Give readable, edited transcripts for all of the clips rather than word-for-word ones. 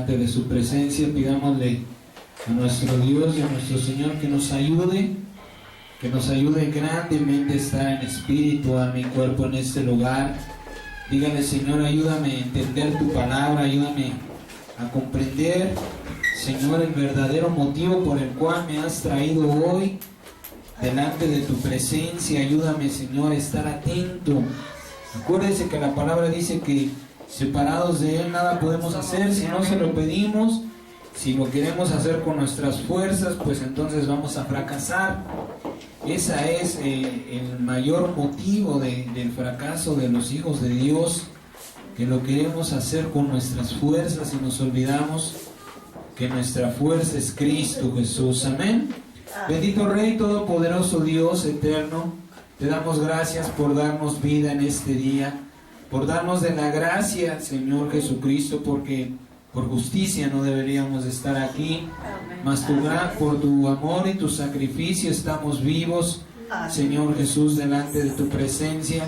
delante de su presencia. Pidámosle a nuestro Dios y a nuestro Señor que nos ayude grandemente a estar en espíritu, a mi cuerpo en este lugar. Dígale: Señor, ayúdame a entender tu palabra, ayúdame a comprender, Señor, el verdadero motivo por el cual me has traído hoy delante de tu presencia. Ayúdame, Señor, a estar atento. Acuérdese que la palabra dice que separados de Él nada podemos hacer si no se lo pedimos. Si lo queremos hacer con nuestras fuerzas, pues entonces vamos a fracasar. Ese es el mayor motivo del fracaso de los hijos de Dios, que lo queremos hacer con nuestras fuerzas y nos olvidamos que nuestra fuerza es Cristo Jesús. Amén. Bendito Rey, todopoderoso Dios eterno, te damos gracias por darnos vida en este día, por darnos de la gracia, Señor Jesucristo, porque por justicia no deberíamos estar aquí, mas por tu amor y tu sacrificio estamos vivos, Señor Jesús, delante de tu presencia.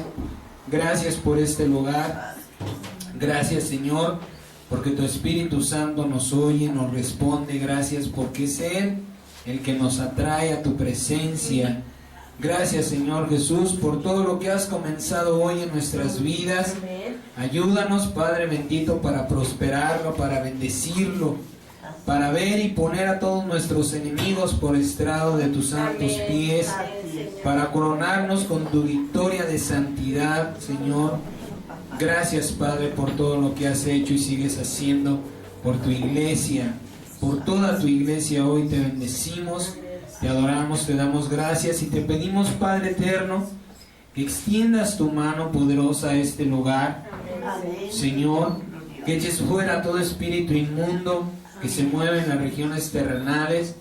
Gracias por este lugar. Gracias, Señor, porque tu Espíritu Santo nos oye, nos responde. Gracias porque es Él el que nos atrae a tu presencia. Gracias, Señor Jesús, por todo lo que has comenzado hoy en nuestras vidas. Ayúdanos, Padre bendito, para prosperarlo, para bendecirlo, para ver y poner a todos nuestros enemigos por estrado de tus santos pies, para coronarnos con tu victoria de santidad, Señor. Gracias, Padre, por todo lo que has hecho y sigues haciendo por tu iglesia, por toda tu iglesia. Hoy te bendecimos, te adoramos, te damos gracias y te pedimos, Padre eterno, que extiendas tu mano poderosa a este lugar. Señor, que eches fuera todo espíritu inmundo que se mueve en las regiones terrenales,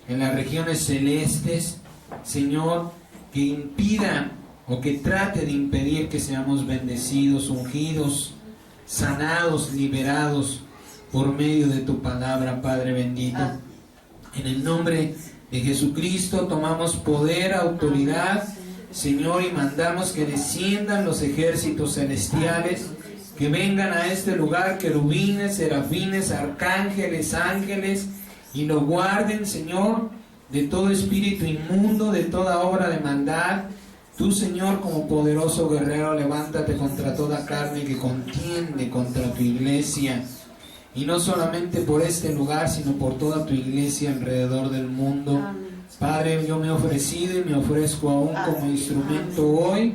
en las regiones celestes. Señor, que impida o que trate de impedir que seamos bendecidos, ungidos, sanados, liberados por medio de tu palabra, Padre bendito. En el nombre de Jesucristo tomamos poder, autoridad, Señor, y mandamos que desciendan los ejércitos celestiales, que vengan a este lugar querubines, serafines, arcángeles, ángeles, y lo guarden, Señor, de todo espíritu inmundo, de toda obra de maldad. Tú, Señor, como poderoso guerrero, levántate contra toda carne que contiende contra tu iglesia. Y no solamente por este lugar, sino por toda tu iglesia alrededor del mundo. Padre, yo me he ofrecido y me ofrezco aún como instrumento hoy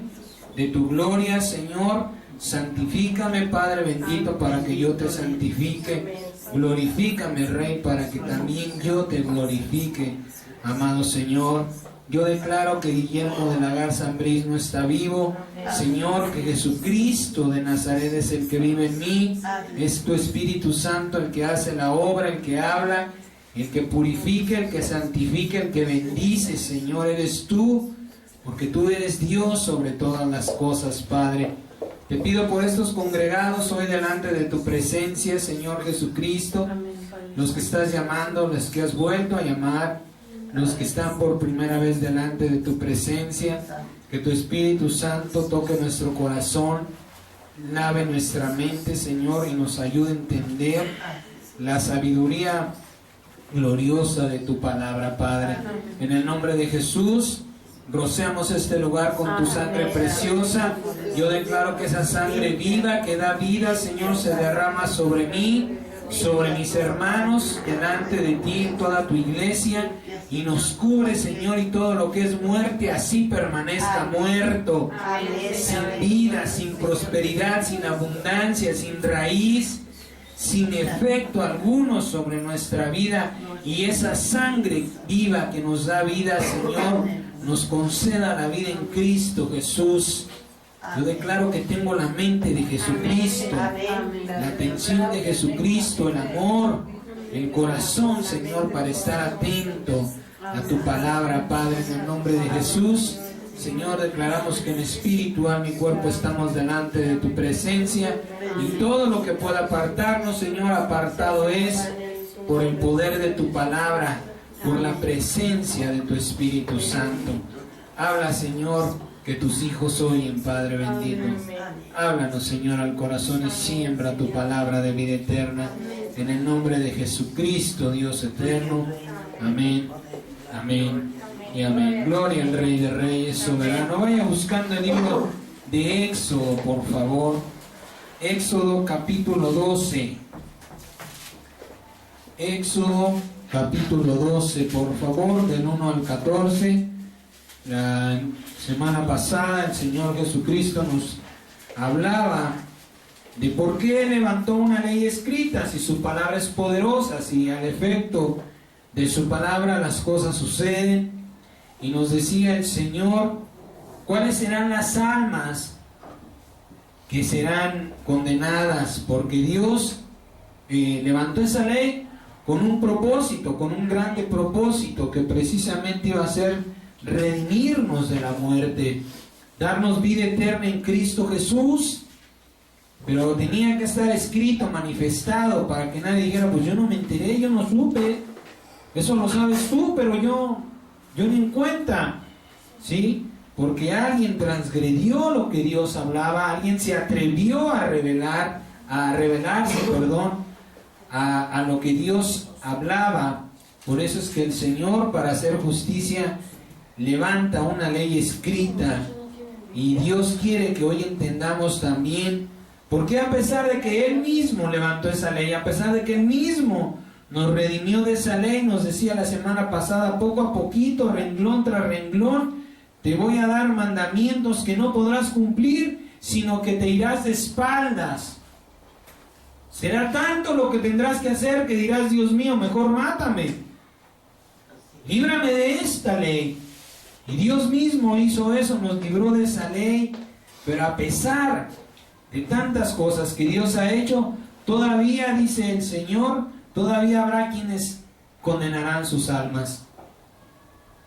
de tu gloria, Señor. Santifícame, Padre bendito, para que yo te santifique. Glorifícame, Rey, para que también yo te glorifique. Amado Señor, yo declaro que Guillermo de la Garza Ambriz no está vivo. Señor, que Jesucristo de Nazaret es el que vive en mí. Es tu Espíritu Santo el que hace la obra, el que habla, el que purifica, el que santifica, el que bendice. Señor, eres tú, porque tú eres Dios sobre todas las cosas, Padre. Te pido por estos congregados hoy delante de tu presencia, Señor Jesucristo, los que estás llamando, los que has vuelto a llamar, los que están por primera vez delante de tu presencia, que tu Espíritu Santo toque nuestro corazón, lave nuestra mente, Señor, y nos ayude a entender la sabiduría gloriosa de tu palabra, Padre. En el nombre de Jesús, rociamos este lugar con tu sangre preciosa. Yo declaro que esa sangre viva, que da vida, Señor, se derrama sobre mí, sobre mis hermanos, delante de ti, toda tu iglesia, y nos cubre, Señor, y todo lo que es muerte, así permanezca muerto, sin vida, sin prosperidad, sin abundancia, sin raíz, sin efecto alguno sobre nuestra vida. Y esa sangre viva que nos da vida, Señor, nos conceda la vida en Cristo Jesús. Yo declaro que tengo la mente de Jesucristo, la atención de Jesucristo, el amor, el corazón, Señor, para estar atento a tu palabra, Padre, en el nombre de Jesús. Señor, declaramos que en espíritu, alma y cuerpo estamos delante de tu presencia, y todo lo que pueda apartarnos, Señor, apartado es por el poder de tu palabra, por la presencia de tu Espíritu Santo. Habla, Señor, que tus hijos oyen, Padre bendito. Háblanos, Señor, al corazón y siembra tu palabra de vida eterna. En el nombre de Jesucristo, Dios eterno. Amén, amén y amén. Gloria al Rey de Reyes, soberano. Vaya buscando el libro de Éxodo, por favor. Éxodo capítulo 12. Éxodo capítulo 12, por favor, del 1 al 14. La semana pasada el Señor Jesucristo nos hablaba de por qué levantó una ley escrita, si su palabra es poderosa, si al efecto de su palabra las cosas suceden. Y nos decía el Señor cuáles serán las almas que serán condenadas, porque Dios levantó esa ley con un propósito, con un grande propósito, que precisamente iba a ser redimirnos de la muerte, darnos vida eterna en Cristo Jesús. Pero tenía que estar escrito, manifestado, para que nadie dijera, pues yo no me enteré, yo no supe, eso lo sabes tú, pero yo ni en cuenta, ¿sí? Porque alguien transgredió lo que Dios hablaba, alguien se atrevió a rebelarse, a lo que Dios hablaba. Por eso es que el Señor, para hacer justicia, levanta una ley escrita, y Dios quiere que hoy entendamos también porque a pesar de que Él mismo levantó esa ley, a pesar de que Él mismo nos redimió de esa ley, nos decía la semana pasada, poco a poquito, renglón tras renglón, te voy a dar mandamientos que no podrás cumplir, sino que te irás de espaldas. Será tanto lo que tendrás que hacer que dirás, Dios mío, mejor mátame, líbrame de esta ley. Y Dios mismo hizo eso, nos libró de esa ley. Pero a pesar de tantas cosas que Dios ha hecho, todavía, dice el Señor, todavía habrá quienes condenarán sus almas.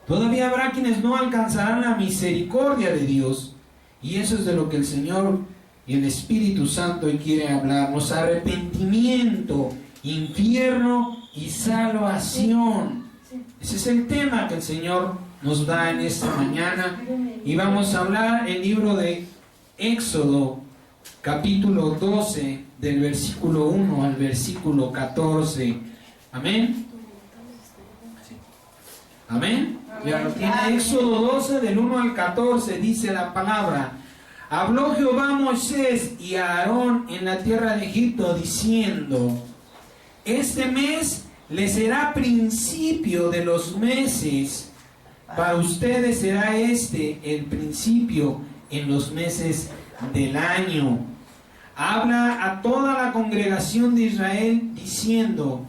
Todavía habrá quienes no alcanzarán la misericordia de Dios. Y eso es de lo que el Señor y el Espíritu Santo hoy quiere hablarnos. Arrepentimiento, infierno y salvación. Ese es el tema que el Señor nos da en esta mañana. Y vamos a hablar el libro de Éxodo, capítulo 12, del versículo 1 al versículo 14. Amén. Amén. Ya lo tiene. Éxodo 12, del 1 al 14, dice la palabra: habló Jehová a Moisés y a Aarón en la tierra de Egipto, diciendo: este mes le será principio de los meses, para ustedes será este el principio en los meses del año. Habla a toda la congregación de Israel diciendo: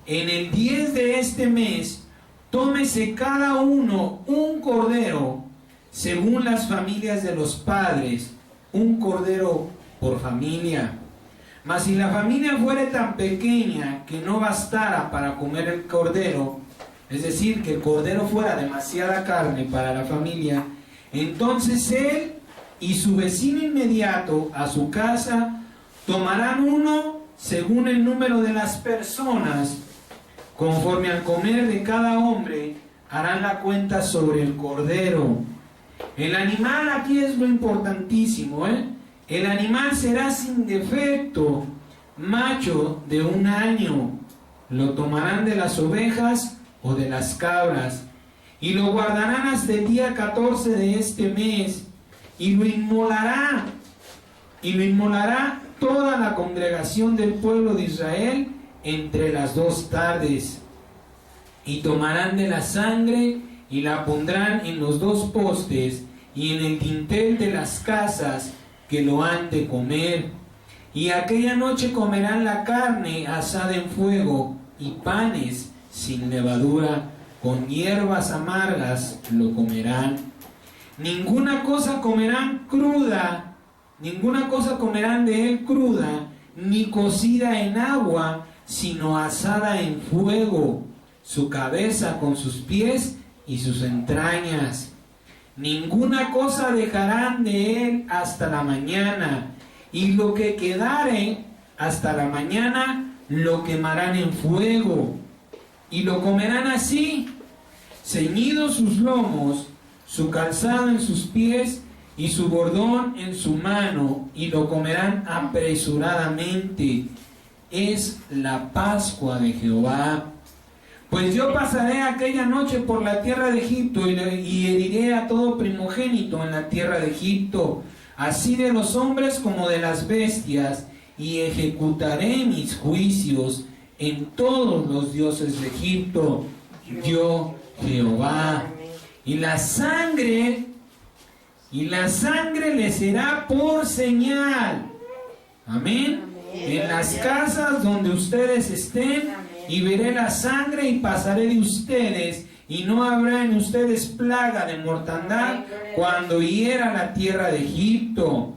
en el 10 de este mes tómese cada uno un cordero según las familias de los padres, un cordero por familia. Mas si la familia fuere tan pequeña que no bastara para comer el cordero, es decir, que el cordero fuera demasiada carne para la familia, entonces él y su vecino inmediato a su casa tomarán uno según el número de las personas, conforme al comer de cada hombre harán la cuenta sobre el cordero. El animal, aquí es lo importantísimo, el animal será sin defecto, macho de 1 año. Lo tomarán de las ovejas o de las cabras, y lo guardarán hasta el día 14 de este mes, y lo inmolará toda la congregación del pueblo de Israel entre las 2 tardes. Y tomarán de la sangre y la pondrán en los 2 postes y en el dintel de las casas que lo han de comer. Y aquella noche comerán la carne asada en fuego y panes sin levadura, con hierbas amargas lo comerán. Ninguna cosa comerán cruda, ninguna cosa comerán de él cruda, ni cocida en agua, sino asada en fuego, su cabeza con sus pies y sus entrañas. Ninguna cosa dejarán de él hasta la mañana, y lo que quedare hasta la mañana lo quemarán en fuego, y lo comerán así, ceñidos sus lomos, su calzado en sus pies, y su bordón en su mano, y lo comerán apresuradamente. Es la Pascua de Jehová. Pues yo pasaré aquella noche por la tierra de Egipto, y heriré a todo primogénito en la tierra de Egipto, así de los hombres como de las bestias, y ejecutaré mis juicios en todos los dioses de Egipto, yo Jehová. Y la sangre les será por señal. Amén. En las casas donde ustedes estén, y veré la sangre y pasaré de ustedes, y no habrá en ustedes plaga de mortandad cuando hiera la tierra de Egipto.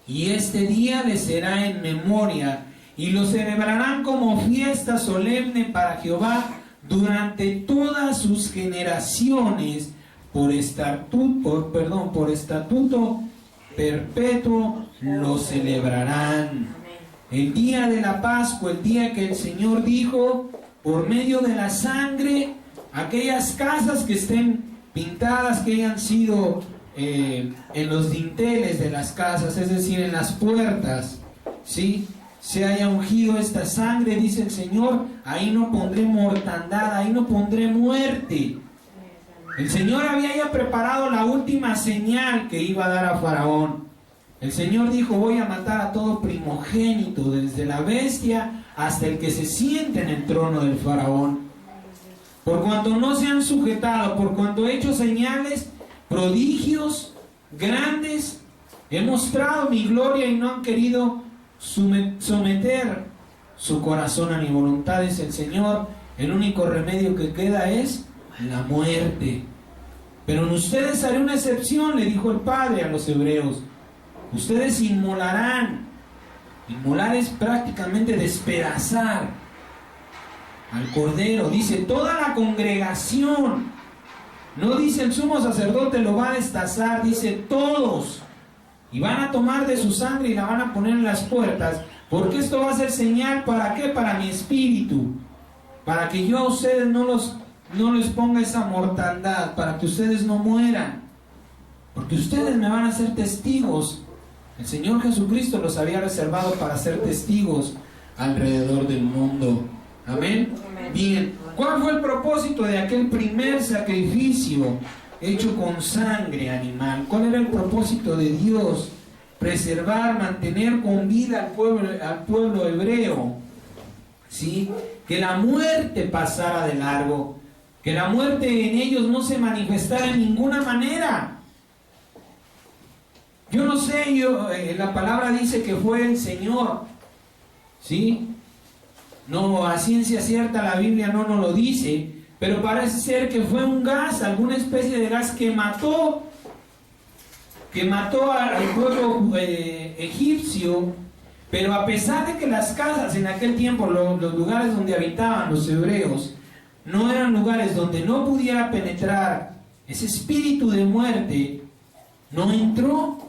Y este día les será en memoria, y lo celebrarán como fiesta solemne para Jehová durante todas sus generaciones, por estatuto perpetuo lo celebrarán. El día de la Pascua, el día que el Señor dijo, por medio de la sangre, aquellas casas que estén pintadas, que hayan sido en los dinteles de las casas, es decir, en las puertas, ¿sí?, se haya ungido esta sangre, dice el Señor, ahí no pondré mortandad, ahí no pondré muerte. El Señor había ya preparado la última señal que iba a dar a Faraón. El Señor dijo, voy a matar a todo primogénito, desde la bestia hasta el que se siente en el trono del Faraón. Por cuanto no se han sujetado, por cuanto he hecho señales, prodigios grandes, he mostrado mi gloria y no han querido someter su corazón a mi voluntad, es el Señor. El único remedio que queda es la muerte. Pero en ustedes haré una excepción, le dijo el Padre a los hebreos. Ustedes inmolarán. Inmolar es prácticamente despedazar al cordero. Dice toda la congregación. No dice el sumo sacerdote lo va a destazar, dice todos. Y van a tomar de su sangre y la van a poner en las puertas. Porque esto va a ser señal, ¿para qué? Para mi espíritu. Para que yo a ustedes no les ponga esa mortandad. Para que ustedes no mueran. Porque ustedes me van a ser testigos. El Señor Jesucristo los había reservado para ser testigos alrededor del mundo. Amén. Bien, ¿cuál fue el propósito de aquel primer sacrificio hecho con sangre animal? ¿Cuál era el propósito de Dios? Preservar, mantener con vida al pueblo hebreo, ¿sí? Que la muerte pasara de largo, que la muerte en ellos no se manifestara en ninguna manera. Yo no sé, la palabra dice que fue el Señor, ¿sí? No, a ciencia cierta la Biblia no nos lo dice, pero parece ser que fue un gas, alguna especie de gas que mató al pueblo egipcio. Pero a pesar de que las casas en aquel tiempo, los lugares donde habitaban los hebreos, no eran lugares donde no pudiera penetrar ese espíritu de muerte, no entró,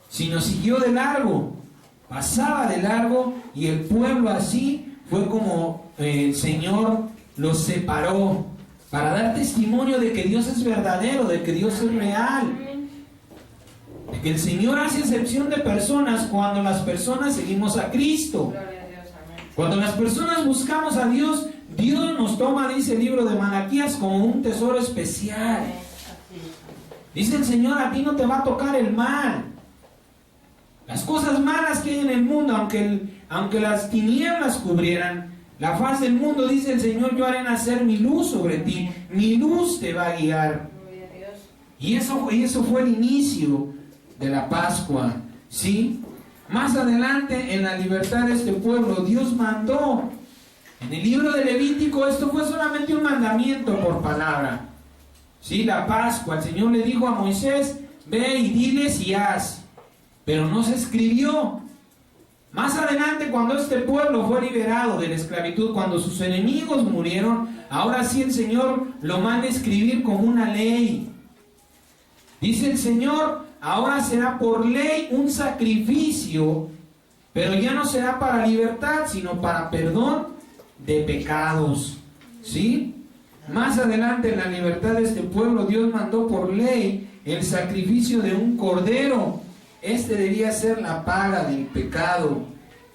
sino siguió de largo, pasaba de largo, y el pueblo así fue como el Señor los separó, para dar testimonio de que Dios es verdadero, de que Dios es real, de que el Señor hace excepción de personas cuando las personas seguimos a Cristo. Cuando las personas buscamos a Dios, Dios nos toma, dice el libro de Malaquías, como un tesoro especial. Dice el Señor, a ti no te va a tocar el mal. Las cosas malas que hay en el mundo, aunque las tinieblas cubrieran la faz del mundo, dice el Señor, yo haré nacer mi luz sobre ti, mi luz te va a guiar. Y eso fue el inicio de la Pascua, ¿sí? Más adelante, en la libertad de este pueblo, Dios mandó, en el libro de Levítico, esto fue solamente un mandamiento por palabra, ¿sí? La Pascua, el Señor le dijo a Moisés, ve y diles y haz. Pero no se escribió. Más adelante, cuando este pueblo fue liberado de la esclavitud, cuando sus enemigos murieron, ahora sí el Señor lo manda a escribir como una ley. Dice el Señor, ahora será por ley un sacrificio, pero ya no será para libertad, sino para perdón de pecados, ¿sí? Más adelante, en la libertad de este pueblo, Dios mandó por ley el sacrificio de un cordero. Este debía ser la paga del pecado.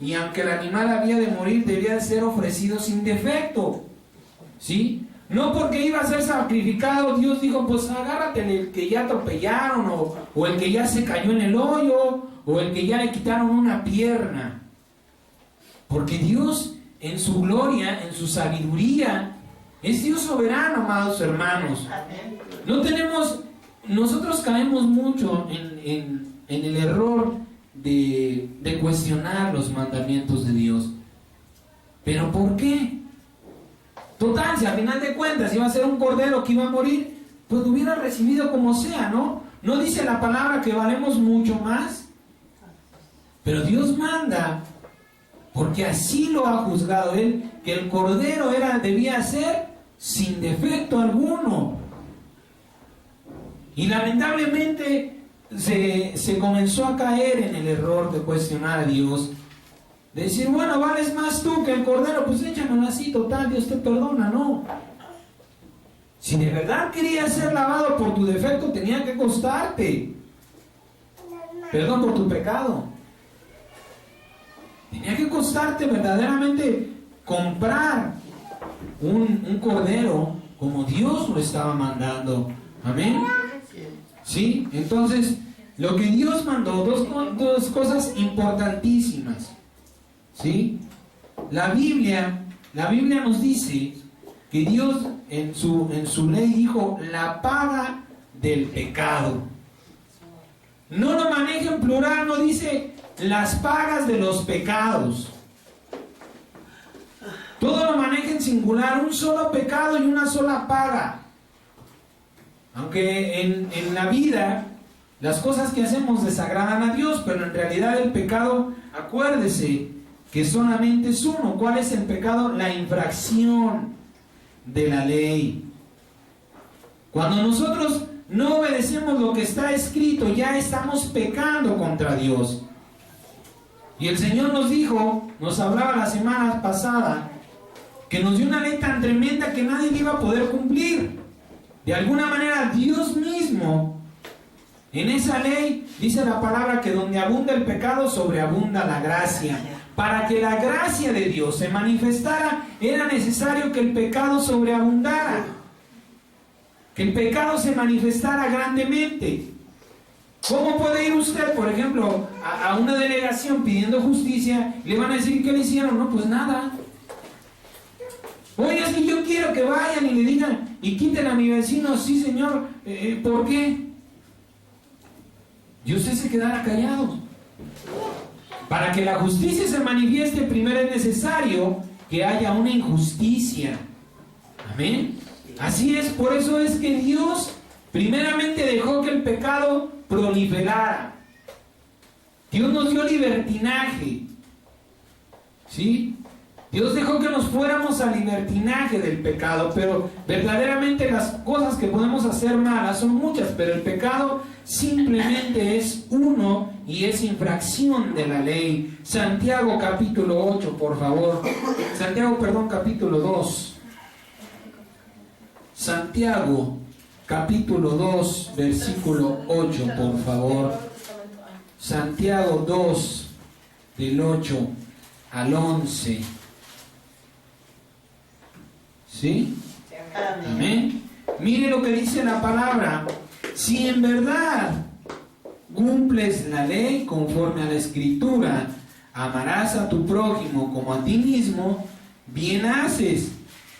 Y aunque el animal había de morir, debía de ser ofrecido sin defecto. ¿Sí? No porque iba a ser sacrificado, Dios dijo, pues agárrate el que ya atropellaron, o el que ya se cayó en el hoyo, o el que ya le quitaron una pierna. Porque Dios, en su gloria, en su sabiduría, es Dios soberano, amados hermanos. Nosotros caemos mucho en el error de cuestionar los mandamientos de Dios. ¿Pero por qué? Total, si al final de cuentas iba a ser un cordero que iba a morir, pues lo hubiera recibido como sea, ¿no? ¿No dice la palabra que valemos mucho más? Pero Dios manda, porque así lo ha juzgado Él, que el cordero debía ser sin defecto alguno. Y lamentablemente se comenzó a caer en el error de cuestionar a Dios. De decir, bueno, vales más tú que el cordero, pues échamelo así, total, Dios te perdona. No. Si de verdad querías ser lavado por tu defecto, tenía que costarte. Perdón por tu pecado. Tenía que costarte verdaderamente comprar un cordero como Dios lo estaba mandando. Amén. ¿Sí? Entonces, lo que Dios mandó, dos cosas importantísimas. ¿Sí? La Biblia nos dice que Dios en su ley dijo la paga del pecado. No lo maneja en plural, no dice las pagas de los pecados. Todo lo maneja en singular, un solo pecado y una sola paga. Aunque en la vida las cosas que hacemos desagradan a Dios, pero en realidad el pecado, acuérdese que solamente es uno. ¿Cuál es el pecado? La infracción de la ley. Cuando nosotros no obedecemos lo que está escrito, ya estamos pecando contra Dios. Y el Señor nos dijo, nos hablaba la semana pasada, que nos dio una ley tan tremenda que nadie iba a poder cumplir. De alguna manera Dios mismo, en esa ley, dice la palabra que donde abunda el pecado, sobreabunda la gracia. Para que la gracia de Dios se manifestara, era necesario que el pecado sobreabundara, que el pecado se manifestara grandemente. ¿Cómo puede ir usted, por ejemplo, a una delegación pidiendo justicia y le van a decir qué le hicieron? No, pues nada. Oye, es que yo quiero que vayan y le digan y quiten a mi vecino. Sí, señor, ¿por qué? Y usted se quedara callado. Para que la justicia se manifieste, primero es necesario que haya una injusticia. Amén. Así es, por eso es que Dios primeramente dejó que el pecado proliferara. Dios nos dio libertinaje. ¿Sí? Dios dejó que nos fuéramos al libertinaje del pecado, pero verdaderamente las cosas que podemos hacer malas son muchas, pero el pecado simplemente es uno y es infracción de la ley. Santiago capítulo 8, por favor. Capítulo 2. Santiago capítulo 2, versículo 8, por favor. Santiago 2, del 8 al 11. ¿Sí? Amén. Mire lo que dice la palabra. Si en verdad cumples la ley conforme a la Escritura, amarás a tu prójimo como a ti mismo, bien haces.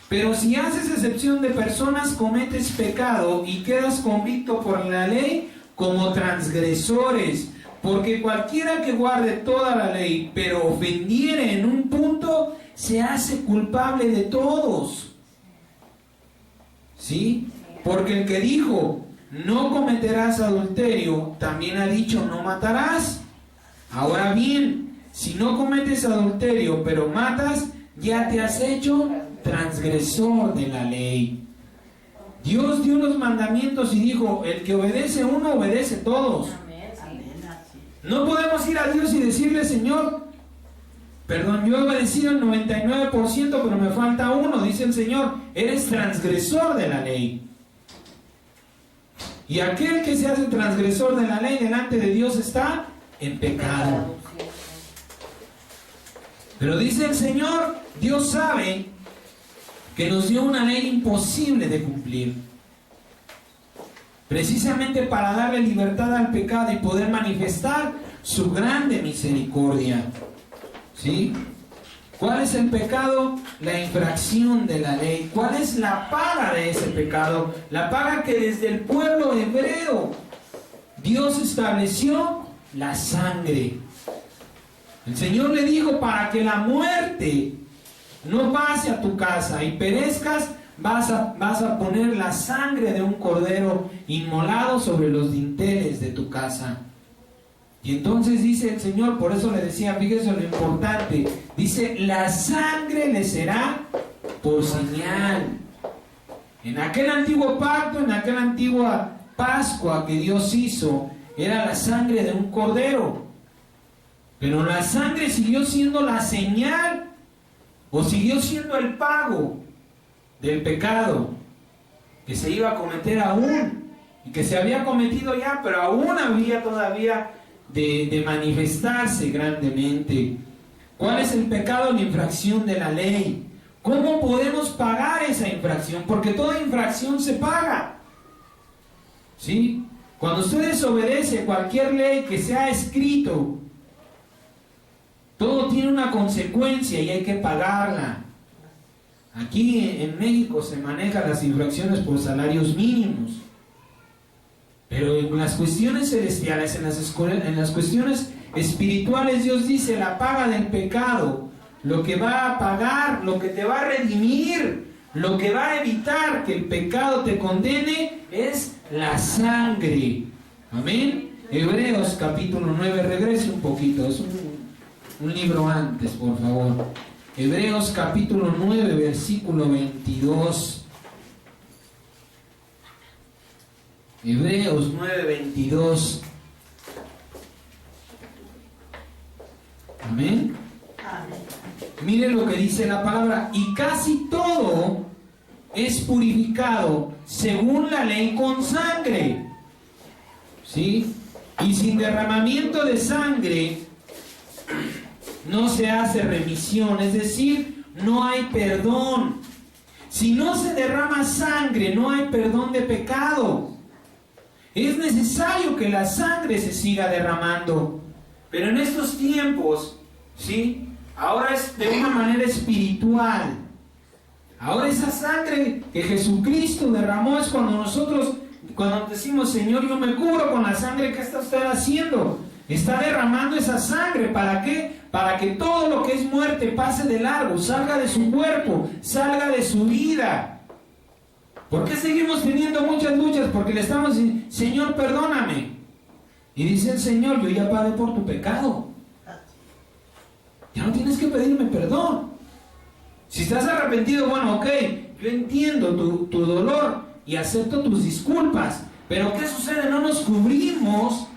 Pero si haces excepción de personas, cometes pecado y quedas convicto por la ley como transgresores. Porque cualquiera que guarde toda la ley, pero ofendiere en un punto, se hace culpable de todos. ¿Sí? Porque el que dijo, no cometerás adulterio, también ha dicho, no matarás. Ahora bien, si no cometes adulterio, pero matas, ya te has hecho transgresor de la ley. Dios dio los mandamientos y dijo, el que obedece uno, obedece todos. No podemos ir a Dios y decirle, Señor, perdón, yo he obedecido el 99%, pero me falta uno. Dice el Señor, eres transgresor de la ley. Y aquel que se hace transgresor de la ley delante de Dios está en pecado. Pero dice el Señor, Dios sabe que nos dio una ley imposible de cumplir, precisamente para darle libertad al pecado y poder manifestar su grande misericordia. ¿Sí? ¿Cuál es el pecado? La infracción de la ley. ¿Cuál es la paga de ese pecado? La paga que desde el pueblo hebreo Dios estableció: la sangre. El Señor le dijo: para que la muerte no pase a tu casa y perezcas, vas a poner la sangre de un cordero inmolado sobre los dinteles de tu casa. Y entonces dice el Señor, por eso le decía, fíjese lo importante, dice: la sangre le será por señal. En aquel antiguo pacto, en aquella antigua Pascua que Dios hizo, era la sangre de un cordero. Pero la sangre siguió siendo la señal, o siguió siendo el pago del pecado que se iba a cometer aún, y que se había cometido ya, pero aún había todavía de manifestarse grandemente. ¿Cuál es el pecado? La infracción de la ley. ¿Cómo podemos pagar esa infracción? Porque toda infracción se paga. ¿Sí? Cuando usted desobedece cualquier ley que se ha escrito, todo tiene una consecuencia y hay que pagarla. Aquí en México se manejan las infracciones por salarios mínimos. Pero en las cuestiones celestiales, en las cuestiones espirituales, Dios dice: la paga del pecado, lo que va a pagar, lo que te va a redimir, lo que va a evitar que el pecado te condene, es la sangre. Amén. Hebreos capítulo 9, regrese un poquito, es un libro antes, por favor. Hebreos capítulo 9, versículo 22. Hebreos 9, 22. Amén. Mire lo que dice la palabra: y casi todo es purificado según la ley con sangre. ¿Sí? Y sin derramamiento de sangre no se hace remisión, es decir, no hay perdón. Si no se derrama sangre, no hay perdón de pecado. Es necesario que la sangre se siga derramando. Pero en estos tiempos, ¿sí? Ahora es de una manera espiritual. Ahora esa sangre que Jesucristo derramó es cuando decimos: Señor, yo me cubro con la sangre. ¿Qué está usted haciendo? Está derramando esa sangre. ¿Para qué? Para que todo lo que es muerte pase de largo, salga de su cuerpo, salga de su vida. ¿Por qué seguimos teniendo muchas luchas? Porque le estamos diciendo: Señor, perdóname. Y dice el Señor: yo ya pagué por tu pecado. Ya no tienes que pedirme perdón. Si estás arrepentido, bueno, ok, yo entiendo tu dolor y acepto tus disculpas. Pero ¿qué sucede? No nos cubrimos,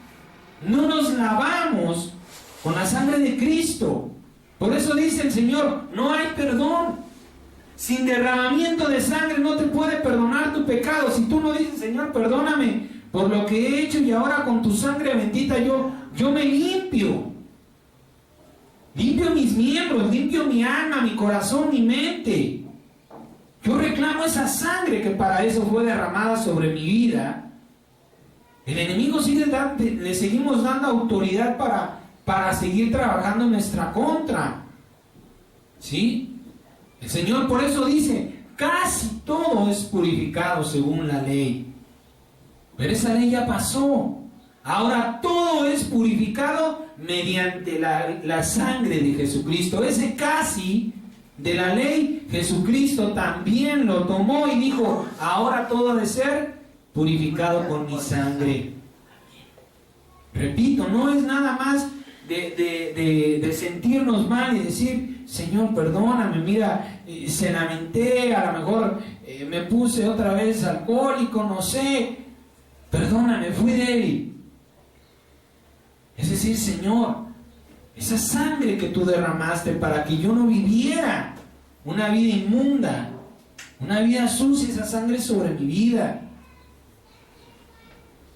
no nos lavamos con la sangre de Cristo. Por eso dice el Señor: no hay perdón. Sin derramamiento de sangre no te puede perdonar tu pecado. Si tú no dices: Señor, perdóname por lo que he hecho, y ahora con tu sangre bendita yo me limpio. Limpio mis miembros, limpio mi alma, mi corazón, mi mente. Yo reclamo esa sangre que para eso fue derramada sobre mi vida. El enemigo le seguimos dando autoridad para seguir trabajando en nuestra contra. ¿Sí? El Señor por eso dice: casi todo es purificado según la ley. Pero esa ley ya pasó. Ahora todo es purificado mediante la sangre de Jesucristo. Ese casi de la ley, Jesucristo también lo tomó y dijo: ahora todo ha de ser purificado con mi sangre. Repito, no es nada más de sentirnos mal y decir: Señor, perdóname, mira, se lamenté, a lo mejor me puse otra vez alcohólico, no sé, perdóname, fui débil. Es decir: Señor, esa sangre que tú derramaste para que yo no viviera una vida inmunda, una vida sucia, esa sangre sobre mi vida.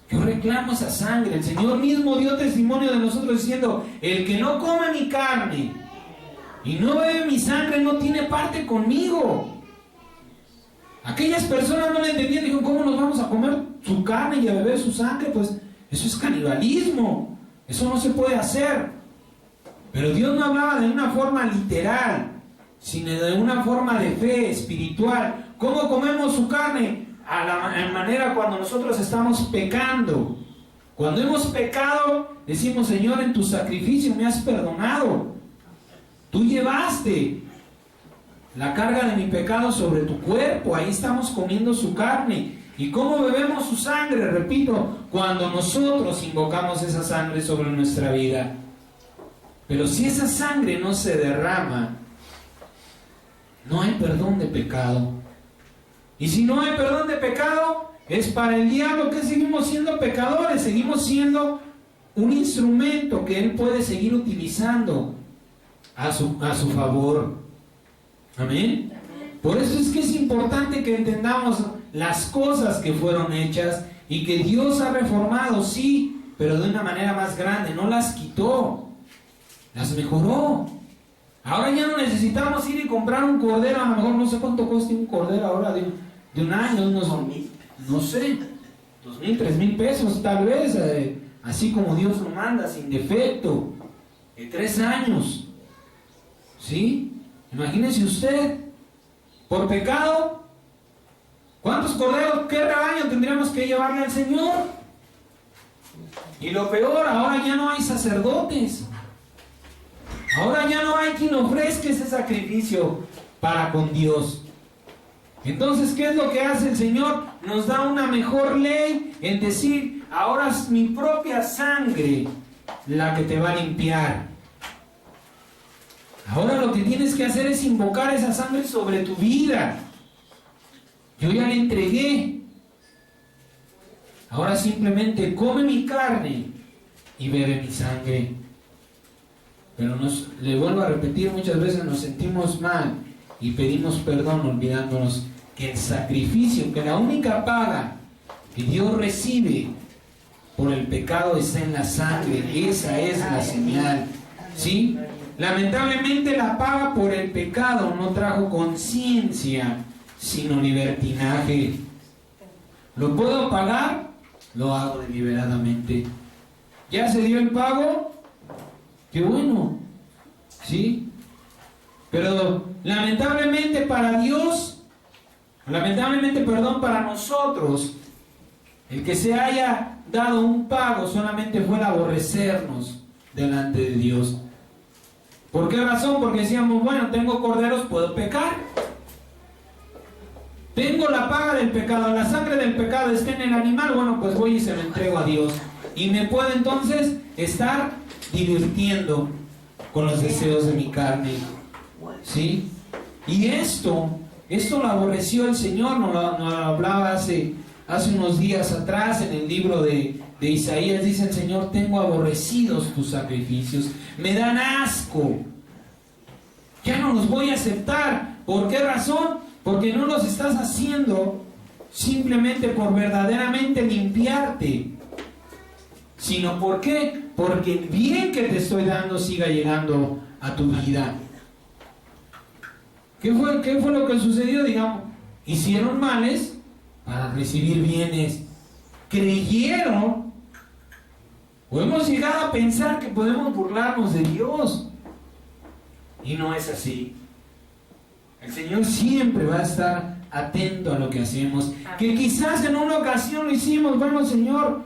Yo reclamo esa sangre. El Señor mismo dio testimonio de nosotros diciendo: el que no come mi carne y no bebe mi sangre no tiene parte conmigo. Aquellas personas no le entendían, dijeron: ¿cómo nos vamos a comer su carne y a beber su sangre? Pues eso es canibalismo, eso no se puede hacer. Pero Dios no hablaba de una forma literal, sino de una forma de fe espiritual. ¿Cómo comemos su carne? A la manera cuando nosotros estamos pecando. Cuando hemos pecado, decimos: Señor, en tu sacrificio me has perdonado. Tú llevaste la carga de mi pecado sobre tu cuerpo. Ahí estamos comiendo su carne. ¿Y cómo bebemos su sangre? Repito, cuando nosotros invocamos esa sangre sobre nuestra vida. Pero si esa sangre no se derrama, no hay perdón de pecado. Y si no hay perdón de pecado, es para el diablo que seguimos siendo pecadores, seguimos siendo un instrumento que él puede seguir utilizando a su favor. Amén. Por eso es que es importante que entendamos las cosas que fueron hechas y que Dios ha reformado, sí, pero de una manera más grande. No las quitó, las mejoró. Ahora ya no necesitamos ir y comprar un cordero. A lo mejor no sé cuánto cuesta un cordero ahora de un año, unos, no sé, 2,000, 3,000 pesos tal vez, así como Dios lo manda, sin defecto, de 3 años. ¿Sí? Imagínese usted, por pecado, ¿cuántos corderos, qué rebaño tendríamos que llevarle al Señor? Y lo peor, ahora ya no hay sacerdotes. Ahora ya no hay quien ofrezca ese sacrificio para con Dios. Entonces, ¿qué es lo que hace el Señor? Nos da una mejor ley en decir: ahora es mi propia sangre la que te va a limpiar. Ahora lo que tienes que hacer es invocar esa sangre sobre tu vida. Yo ya le entregué. Ahora simplemente come mi carne y bebe mi sangre. Pero le vuelvo a repetir, muchas veces nos sentimos mal y pedimos perdón olvidándonos que el sacrificio, que la única paga que Dios recibe por el pecado está en la sangre. Esa es la señal, ¿sí? Lamentablemente la paga por el pecado no trajo conciencia, sino libertinaje. ¿Lo puedo pagar? Lo hago deliberadamente. ¿Ya se dio el pago? ¡Qué bueno! ¿Sí? Pero lamentablemente para Dios, para nosotros, el que se haya dado un pago solamente fue el aborrecernos delante de Dios. ¿Por qué razón? Porque decíamos: bueno, tengo corderos, puedo pecar. Tengo la paga del pecado, la sangre del pecado está en el animal, bueno, pues voy y se lo entrego a Dios. Y me puedo entonces estar divirtiendo con los deseos de mi carne. ¿Sí? Y esto lo aborreció el Señor, nos lo hablaba hace unos días atrás en el libro de Isaías. Dice el Señor: tengo aborrecidos tus sacrificios, me dan asco, ya no los voy a aceptar. ¿Por qué razón? Porque no los estás haciendo simplemente por verdaderamente limpiarte, sino ¿por qué? Porque el bien que te estoy dando siga llegando a tu vida. ¿Qué fue lo que sucedió? Digamos, hicieron males para recibir bienes. Creyeron, o hemos llegado a pensar que podemos burlarnos de Dios. Y no es así. El Señor siempre va a estar atento a lo que hacemos. Que quizás en una ocasión lo hicimos: bueno, Señor,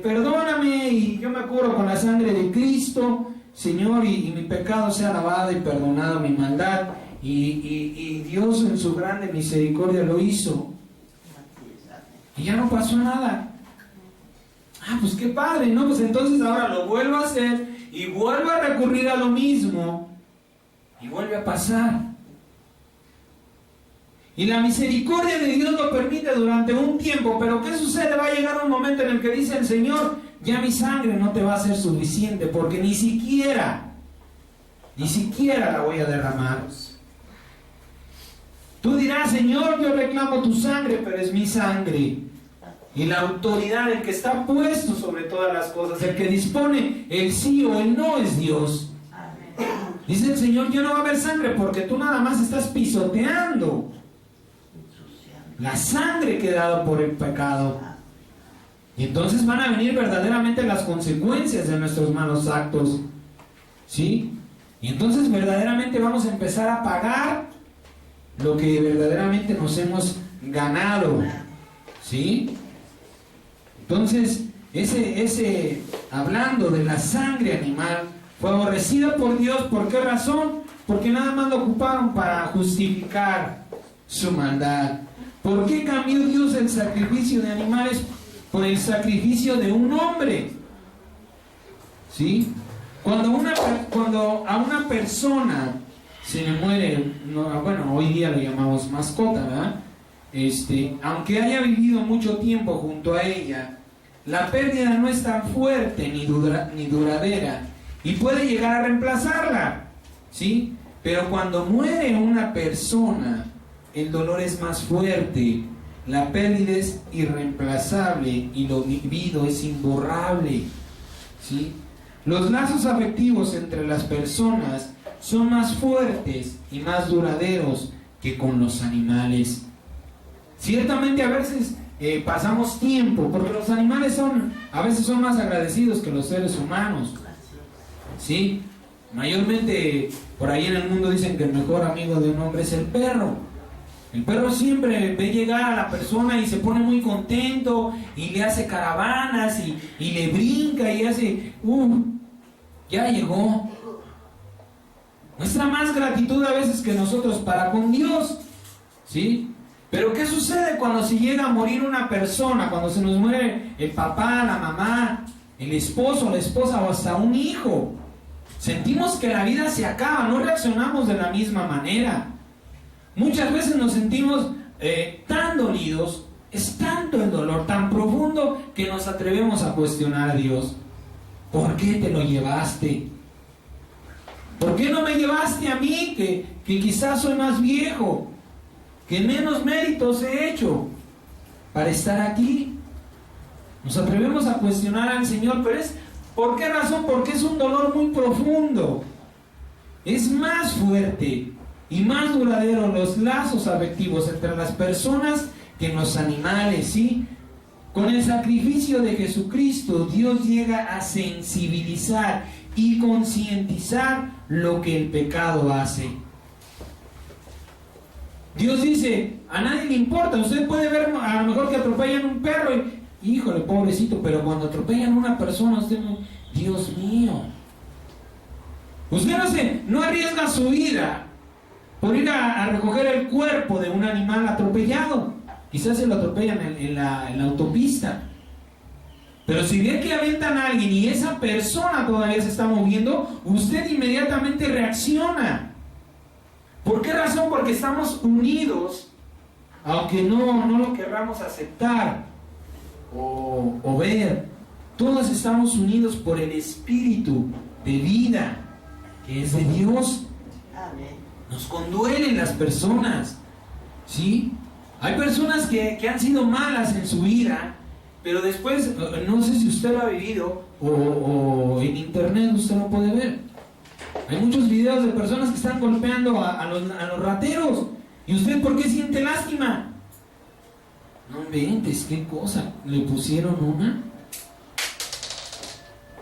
perdóname, y yo me cubro con la sangre de Cristo, Señor, y mi pecado sea lavado y perdonado, mi maldad. Y Dios en su grande misericordia lo hizo. Y ya no pasó nada. Ah, pues qué padre, ¿no? Pues entonces ahora lo vuelvo a hacer y vuelvo a recurrir a lo mismo y vuelve a pasar. Y la misericordia de Dios lo permite durante un tiempo, pero ¿qué sucede? Va a llegar un momento en el que dice el Señor: ya mi sangre no te va a ser suficiente, porque ni siquiera la voy a derramar. Tú dirás: Señor, yo reclamo tu sangre, pero es mi sangre. y la autoridad, el que está puesto sobre todas las cosas, el que dispone el sí o el no es Dios. Dice el Señor, ya no va a haber sangre porque tú nada más estás pisoteando la sangre que he dado por el pecado. Y entonces van a venir verdaderamente las consecuencias de nuestros malos actos. ¿Sí? Y entonces verdaderamente vamos a empezar a pagar lo que verdaderamente nos hemos ganado. ¿Sí? Entonces, hablando de la sangre animal, fue aborrecida por Dios. ¿Por qué razón? Porque nada más lo ocuparon para justificar su maldad. ¿Por qué cambió Dios el sacrificio de animales por el sacrificio de un hombre? ¿Sí? Cuando a una persona se le muere, bueno, hoy día lo llamamos mascota, ¿verdad? Aunque haya vivido mucho tiempo junto a ella, la pérdida no es tan fuerte ni duradera y puede llegar a reemplazarla, ¿sí? Pero cuando muere una persona, el dolor es más fuerte, la pérdida es irreemplazable y lo vivido es imborrable, ¿sí? Los lazos afectivos entre las personas son más fuertes y más duraderos que con los animales. Ciertamente a veces pasamos tiempo, porque los animales a veces son más agradecidos que los seres humanos, ¿sí? Mayormente por ahí en el mundo dicen que el mejor amigo de un hombre es el perro. El perro siempre ve llegar a la persona y se pone muy contento y le hace caravanas y le brinca y hace, ya llegó. Muestra más gratitud a veces que nosotros para con Dios, ¿sí? Pero ¿qué sucede cuando se llega a morir una persona? Cuando se nos muere el papá, la mamá, el esposo, la esposa o hasta un hijo. Sentimos que la vida se acaba, no reaccionamos de la misma manera. Muchas veces nos sentimos tan dolidos, es tanto el dolor, tan profundo, que nos atrevemos a cuestionar a Dios. ¿Por qué te lo llevaste? ¿Por qué no me llevaste a mí, que quizás soy más viejo, que menos méritos he hecho para estar aquí? Nos atrevemos a cuestionar al Señor, pero ¿por qué razón? Porque es un dolor muy profundo. Es más fuerte y más duradero los lazos afectivos entre las personas que en los animales, ¿sí? Con el sacrificio de Jesucristo, Dios llega a sensibilizar y concientizar lo que el pecado hace. Dios dice, a nadie le importa. Usted puede ver a lo mejor que atropellan un perro y, híjole, pobrecito, pero cuando atropellan a una persona, usted, Dios mío. Usted no arriesga su vida por ir a recoger el cuerpo de un animal atropellado. Quizás se lo atropellan en la autopista. Pero si ve que avientan a alguien y esa persona todavía se está moviendo, usted inmediatamente reacciona. ¿Por qué razón? Porque estamos unidos, aunque no lo querramos aceptar o ver. Todos estamos unidos por el Espíritu de vida, que es de Dios. Nos conduelen las personas, ¿sí? Hay personas que han sido malas en su vida, pero después, no sé si usted lo ha vivido o en internet usted lo puede ver. Hay muchos videos de personas que están golpeando a los rateros. ¿Y usted por qué siente lástima? No inventes, ¿qué cosa? ¿Le pusieron una?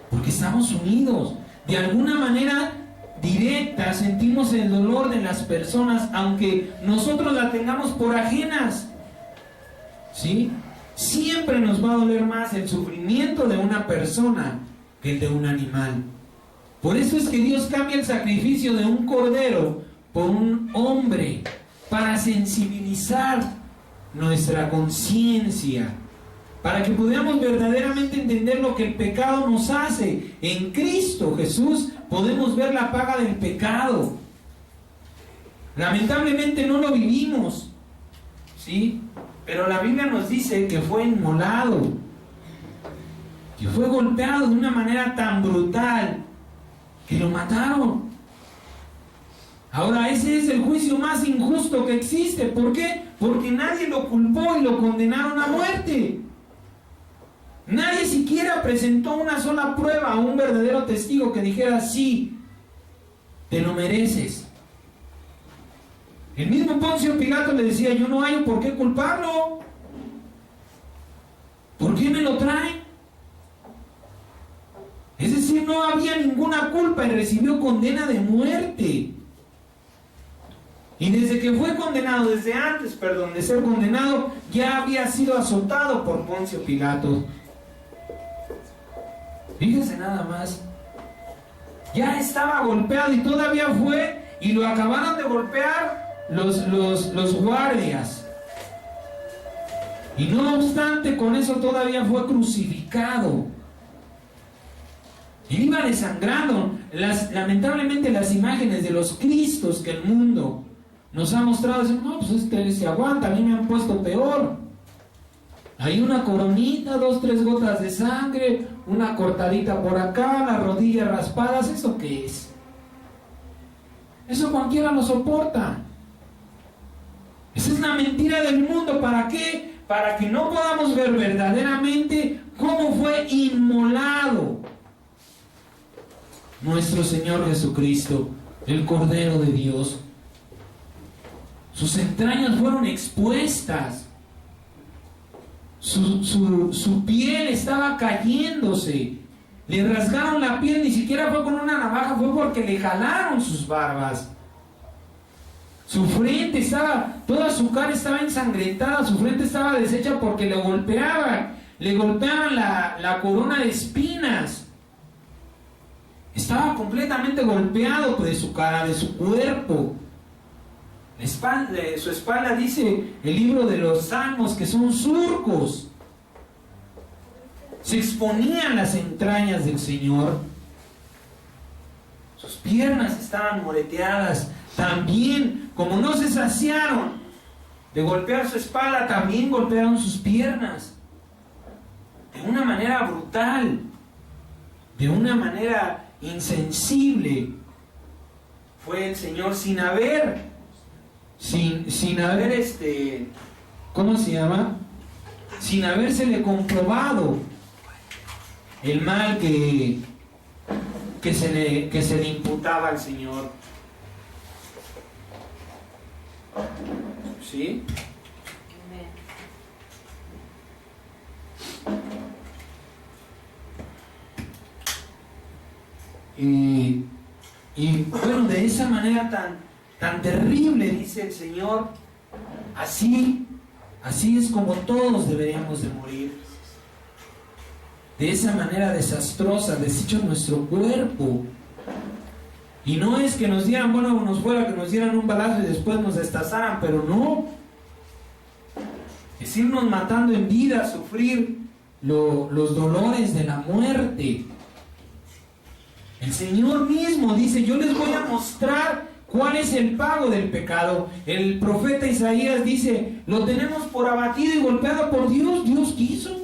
Porque estamos unidos. De alguna manera directa sentimos el dolor de las personas, aunque nosotros la tengamos por ajenas, ¿sí? Siempre nos va a doler más el sufrimiento de una persona que el de un animal. Por eso es que Dios cambia el sacrificio de un cordero por un hombre, para sensibilizar nuestra conciencia, para que podamos verdaderamente entender lo que el pecado nos hace. En Cristo Jesús podemos ver la paga del pecado. Lamentablemente no lo vivimos, ¿sí? Pero la Biblia nos dice que fue inmolado, que fue golpeado de una manera tan brutal que lo mataron. Ahora ese es el juicio más injusto que existe. ¿Por qué? Porque nadie lo culpó y lo condenaron a muerte. Nadie siquiera presentó una sola prueba a un verdadero testigo que dijera: sí, te lo mereces. El mismo Poncio Pilato le decía: yo no hallo por qué culparlo. ¿Por qué me lo traen? Es decir, no había ninguna culpa y recibió condena de muerte. Y desde que fue condenado, desde antes, perdón, de ser condenado, ya había sido azotado por Poncio Pilato. Fíjense nada más. Ya estaba golpeado y todavía fue y lo acabaron de golpear los guardias. Y no obstante, con eso todavía fue crucificado. Y iba desangrando. Lamentablemente las imágenes de los Cristos que el mundo nos ha mostrado, dicen: no, pues este se aguanta, a mí me han puesto peor. Hay una coronita, 2, 3 gotas de sangre, una cortadita por acá, las rodillas raspadas. ¿Eso qué es? Eso cualquiera lo soporta. Esa es la mentira del mundo. ¿Para qué? Para que no podamos ver verdaderamente cómo fue inmolado nuestro Señor Jesucristo, el Cordero de Dios. Sus entrañas fueron expuestas. Su piel estaba cayéndose. Le rasgaron la piel, ni siquiera fue con una navaja, fue porque le jalaron sus barbas. Su frente estaba, toda su cara estaba ensangrentada, su frente estaba deshecha porque le golpeaban la corona de espinas. Estaba completamente golpeado de su cara, de su cuerpo. Su espalda, dice el libro de los Salmos, que son surcos. Se exponían las entrañas del Señor. Sus piernas estaban moreteadas. También, como no se saciaron de golpear su espalda, también golpearon sus piernas. De una manera brutal, de una manera insensible. Fue el Señor sin haber ¿cómo se llama? Sin habérsele comprobado el mal que se le imputaba al Señor. ¿Sí? Y bueno, de esa manera tan terrible, dice el Señor, así es como todos deberíamos de morir. De esa manera desastrosa, deshecho nuestro cuerpo. Y no es que nos dieran, bueno, nos fuera que nos dieran un balazo y después nos destazaran, pero no. Es irnos matando en vida, sufrir los dolores de la muerte. El Señor mismo dice: yo les voy a mostrar cuál es el pago del pecado. El profeta Isaías dice: lo tenemos por abatido y golpeado por Dios. Dios quiso.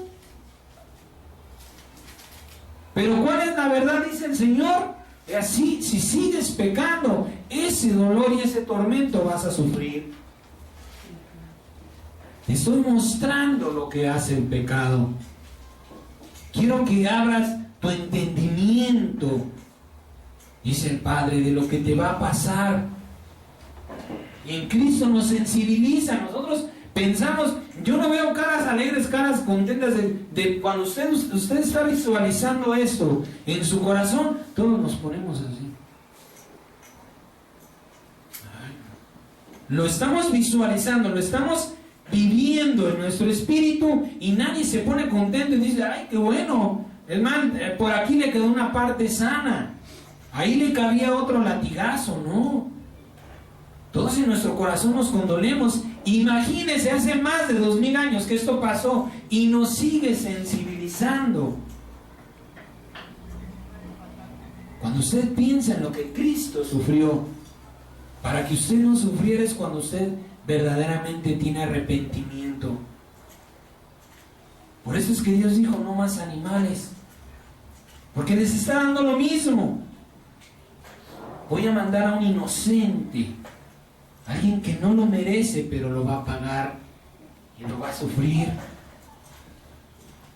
Pero ¿cuál es la verdad? Dice el Señor: así, si sigues pecando, ese dolor y ese tormento vas a sufrir. Te estoy mostrando lo que hace el pecado. Quiero que abras tu entendimiento, dice el Padre, de lo que te va a pasar. Y en Cristo nos sensibiliza. Nosotros pensamos, yo no veo caras alegres, caras contentas de cuando usted está visualizando esto en su corazón. Todos nos ponemos así. Lo estamos visualizando, lo estamos viviendo en nuestro espíritu, y nadie se pone contento y dice: ay, qué bueno, el man por aquí le quedó una parte sana, ahí le cabía otro latigazo. No, todos en nuestro corazón nos condolemos. Imagínense, hace más de 2000 años que esto pasó y nos sigue sensibilizando. Cuando usted piensa en lo que Cristo sufrió para que usted no sufriera, es cuando usted verdaderamente tiene arrepentimiento. Por eso es que Dios dijo: no más animales, porque les está dando lo mismo. Voy a mandar a un inocente, alguien que no lo merece, pero lo va a pagar y lo va a sufrir.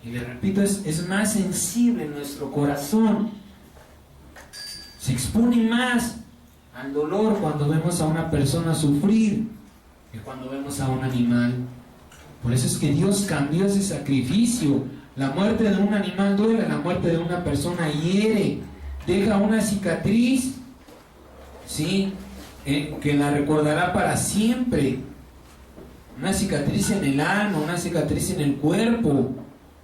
Y le repito, es más sensible nuestro corazón. Se expone más al dolor cuando vemos a una persona sufrir que cuando vemos a un animal. Por eso es que Dios cambió ese sacrificio. La muerte de un animal duele, la muerte de una persona hiere, deja una cicatriz, ¿sí? Que la recordará para siempre. Una cicatriz en el alma, una cicatriz en el cuerpo,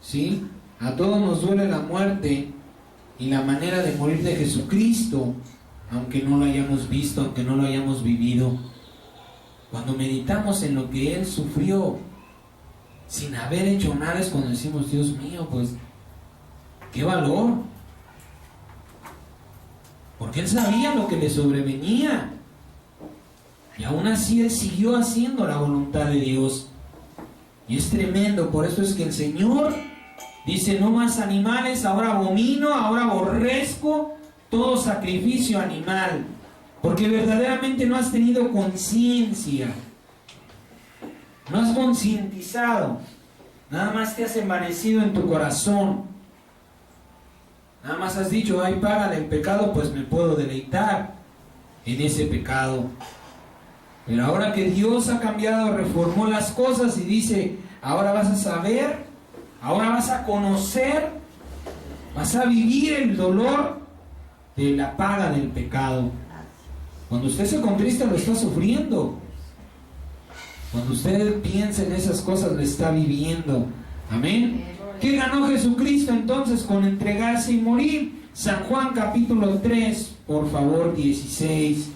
¿sí? A todos nos duele la muerte y la manera de morir de Jesucristo, aunque no lo hayamos visto, aunque no lo hayamos vivido. Cuando meditamos en lo que Él sufrió, sin haber hecho nada, es cuando decimos, Dios mío, pues, qué valor. Porque Él sabía lo que le sobrevenía. Y aún así Él siguió haciendo la voluntad de Dios. Y es tremendo, por eso es que el Señor dice, no más animales, ahora abomino, ahora aborrezco todo sacrificio animal. Porque verdaderamente no has tenido conciencia. No has concientizado. Nada más te has envanecido en tu corazón. Nada más has dicho, ay, para del pecado, pues me puedo deleitar en ese pecado. Pero ahora que Dios ha cambiado, reformó las cosas y dice, ahora vas a saber, ahora vas a conocer, vas a vivir el dolor de la paga del pecado. Cuando usted se contrista, lo está sufriendo. Cuando usted piensa en esas cosas, lo está viviendo. Amén. ¿Qué ganó Jesucristo entonces con entregarse y morir? San Juan capítulo 3, por favor, 16.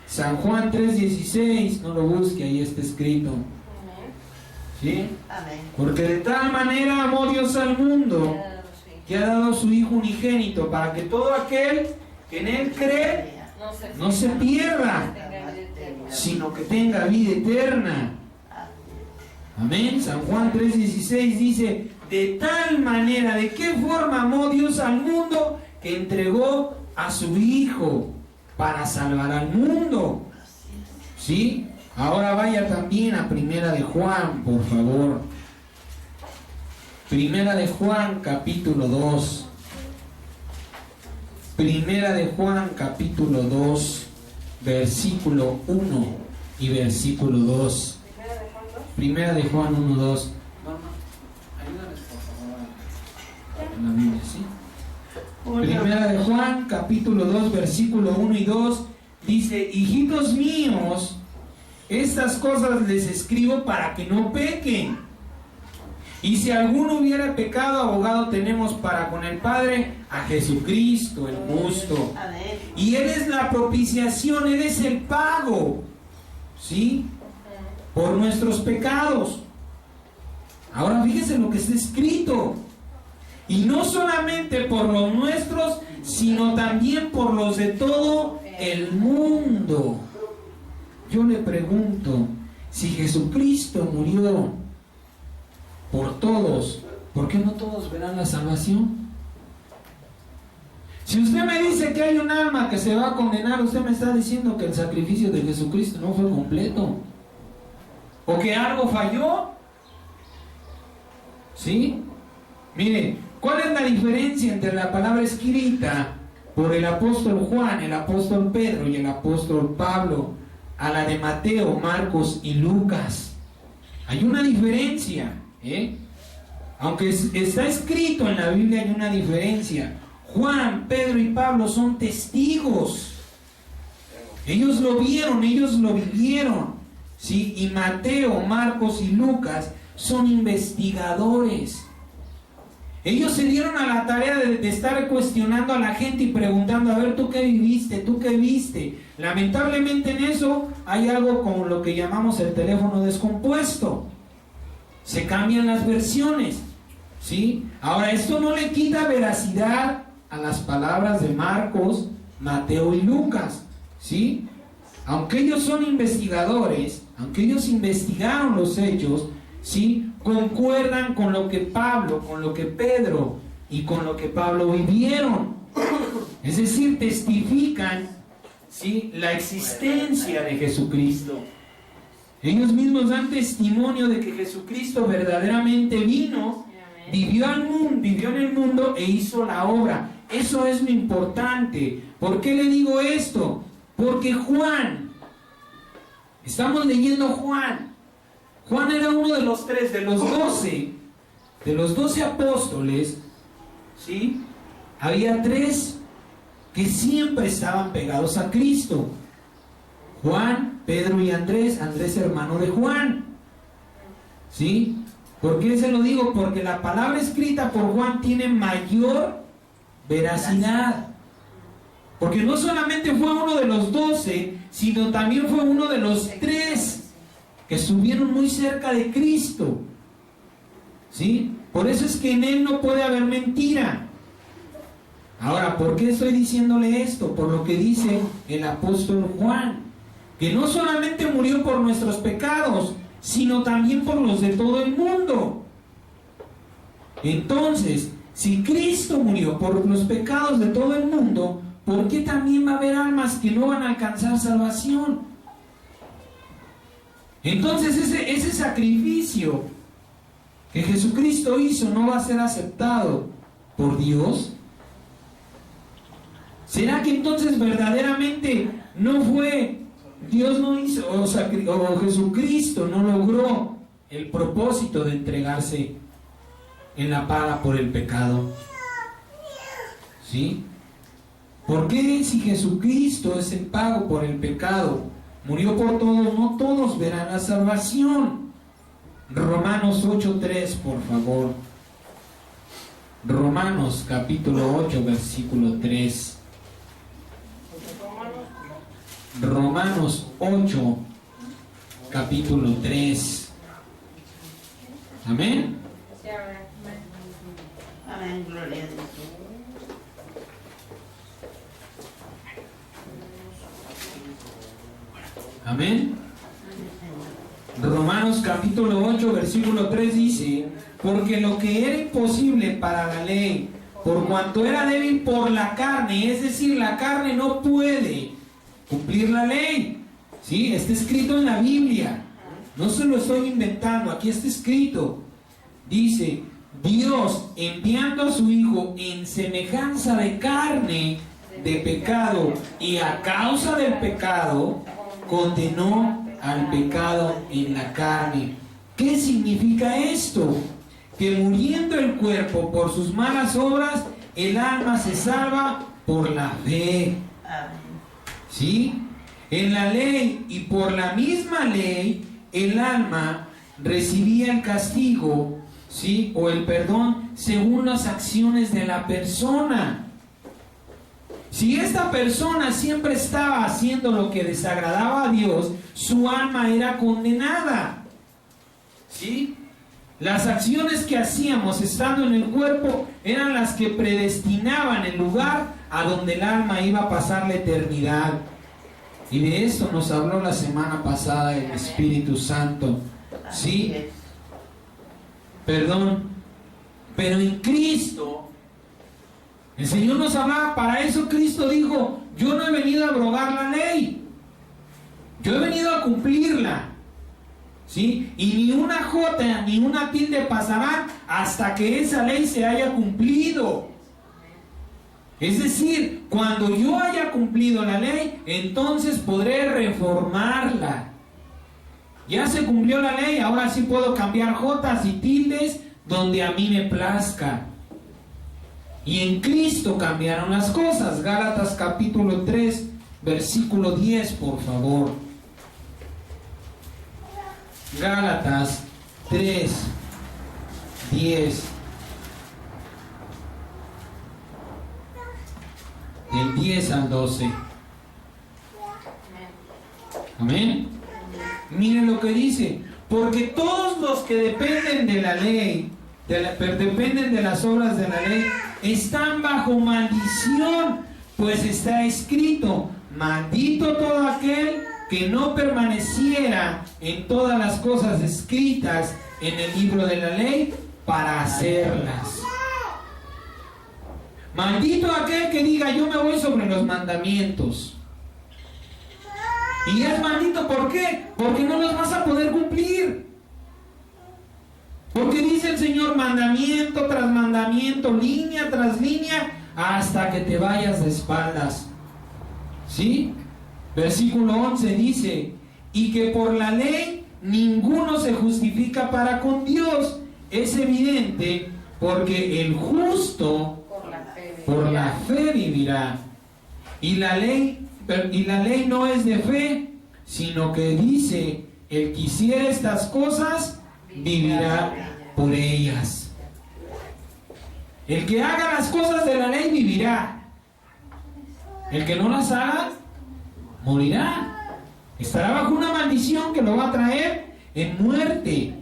San Juan 3:16, no lo busque, ahí está escrito. ¿Sí? Amén. Porque de tal manera amó Dios al mundo, que ha dado a su Hijo unigénito, para que todo aquel que en Él cree no se pierda, sino que tenga vida eterna. Amén. San Juan 3:16 dice, de tal manera, ¿de qué forma amó Dios al mundo? Que entregó a su Hijo para salvar al mundo. ¿Sí? Ahora vaya también a Primera de Juan, por favor. Primera de Juan, capítulo 2. Primera de Juan, capítulo 2, versículo 1 y versículo 2. Primera de Juan 1, 2. Ayúdales, por favor, en la Biblia, ¿sí? Primera de Juan, capítulo 2, versículo 1 y 2, dice, hijitos míos, estas cosas les escribo para que no pequen. Y si alguno hubiera pecado, abogado tenemos para con el Padre, a Jesucristo el justo. Y Él es la propiciación, Él es el pago, ¿sí? Por nuestros pecados. Ahora fíjese lo que está escrito. Y no solamente por los nuestros, sino también por los de todo el mundo. Yo le pregunto, si Jesucristo murió por todos, ¿por qué no todos verán la salvación? Si usted me dice que hay un alma que se va a condenar, usted me está diciendo que el sacrificio de Jesucristo no fue completo, o que algo falló. ¿Sí? Mire, ¿cuál es la diferencia entre la palabra escrita por el apóstol Juan, el apóstol Pedro y el apóstol Pablo a la de Mateo, Marcos y Lucas? Hay una diferencia, aunque está escrito en la Biblia, hay una diferencia. Juan, Pedro y Pablo son testigos. Ellos lo vieron, ellos lo vivieron, ¿sí? Y Mateo, Marcos y Lucas son investigadores. Ellos se dieron a la tarea de estar cuestionando a la gente y preguntando, a ver, ¿tú qué viviste? ¿Tú qué viste? Lamentablemente en eso hay algo como lo que llamamos el teléfono descompuesto. Se cambian las versiones, ¿sí? Ahora, esto no le quita veracidad a las palabras de Marcos, Mateo y Lucas, ¿sí? Aunque ellos son investigadores, aunque ellos investigaron los hechos, ¿sí? Concuerdan con lo que Pablo, con lo que Pedro y con lo que Pablo vivieron. Es decir, testifican, ¿sí? La existencia de Jesucristo. Ellos mismos dan testimonio de que Jesucristo verdaderamente vino vivió en el mundo e hizo la obra. Eso es lo importante. ¿Por qué le digo esto? Porque Juan, estamos leyendo Juan. Juan era uno de los 3, de los 12 apóstoles, ¿sí? Había 3 que siempre estaban pegados a Cristo. Juan, Pedro y Andrés. Andrés, hermano de Juan, ¿sí? ¿Por qué se lo digo? Porque la palabra escrita por Juan tiene mayor veracidad. Porque no solamente fue uno de los 12, sino también fue uno de los 3 que estuvieron muy cerca de Cristo, ¿sí? Por eso es que en él no puede haber mentira. Ahora, ¿por qué estoy diciéndole esto? Por lo que dice el apóstol Juan, que no solamente murió por nuestros pecados, sino también por los de todo el mundo. Entonces, si Cristo murió por los pecados de todo el mundo, ¿por qué también va a haber almas que no van a alcanzar salvación? Entonces ese sacrificio que Jesucristo hizo no va a ser aceptado por Dios. ¿Será que entonces verdaderamente no fue, Dios no hizo, o Jesucristo no logró el propósito de entregarse en la paga por el pecado? ¿Sí? ¿Por qué si Jesucristo es el pago por el pecado, murió por todos, no todos verán la salvación? Romanos 8:3, por favor. Romanos capítulo 8, versículo 3. Romanos 8, capítulo 3. Amén. Amén, gloria a Dios. Amén. Romanos capítulo 8, versículo 3 dice: porque lo que era imposible para la ley, por cuanto era débil por la carne, es decir, la carne no puede cumplir la ley. ¿Sí? Está escrito en la Biblia. No se lo estoy inventando, aquí está escrito. Dice: Dios, enviando a su Hijo en semejanza de carne, de pecado, y a causa del pecado, condenó al pecado en la carne. ¿Qué significa esto? Que muriendo el cuerpo por sus malas obras, el alma se salva por la fe. ¿Sí? En la ley y por la misma ley, el alma recibía el castigo, ¿sí? O el perdón según las acciones de la persona. Si esta persona siempre estaba haciendo lo que desagradaba a Dios, su alma era condenada. ¿Sí? Las acciones que hacíamos estando en el cuerpo eran las que predestinaban el lugar a donde el alma iba a pasar la eternidad. Y de esto nos habló la semana pasada el Espíritu Santo. ¿Sí? Perdón. Pero en Cristo, el Señor nos hablaba. Para eso Cristo dijo: yo no he venido a abrogar la ley, yo he venido a cumplirla. ¿Sí? Y ni una jota ni una tilde pasarán hasta que esa ley se haya cumplido. Es decir, cuando yo haya cumplido la ley, entonces podré reformarla. Ya se cumplió la ley, ahora sí puedo cambiar jotas y tildes donde a mí me plazca. Y en Cristo cambiaron las cosas. Gálatas capítulo 3, versículo 10, por favor. Gálatas 3, 10. Del 10 al 12. Amén. Miren lo que dice: porque todos los que dependen de la ley, dependen de las obras de la ley, están bajo maldición, pues está escrito: maldito todo aquel que no permaneciera en todas las cosas escritas en el libro de la ley para hacerlas. Maldito aquel que diga: yo me voy sobre los mandamientos. Y es maldito, ¿por qué? Porque no los vas a poder cumplir. Porque dice dice el Señor mandamiento tras mandamiento, línea tras línea, hasta que te vayas de espaldas. ¿Sí? Versículo 11 dice, y que por la ley ninguno se justifica para con Dios. Es evidente, porque el justo por la fe vivirá. Y la ley no es de fe, sino que dice, el que hiciera estas cosas vivirá por ellas. El que haga las cosas de la ley vivirá. El que no las haga morirá. Estará bajo una maldición que lo va a traer en muerte.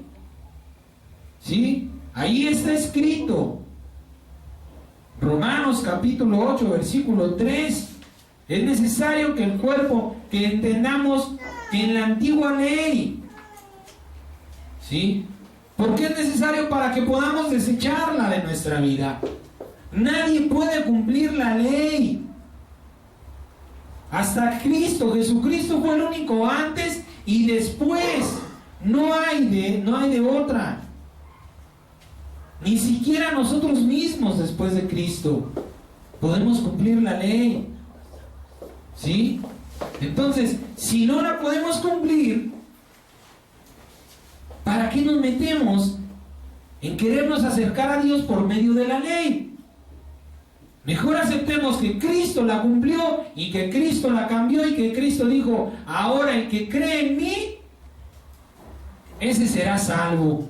¿Sí? Ahí está escrito. Romanos capítulo 8, versículo 3. Es necesario que el cuerpo, que entendamos que en la antigua ley, ¿sí? ¿Por qué es necesario? Para que podamos desecharla de nuestra vida. Nadie puede cumplir la ley. Hasta Cristo, Jesucristo fue el único antes y después. No hay de otra. Ni siquiera nosotros mismos después de Cristo podemos cumplir la ley. ¿Sí? Entonces, si no la podemos cumplir, ¿para qué nos metemos en querernos acercar a Dios por medio de la ley? Mejor aceptemos que Cristo la cumplió y que Cristo la cambió y que Cristo dijo, ahora el que cree en mí, ese será salvo.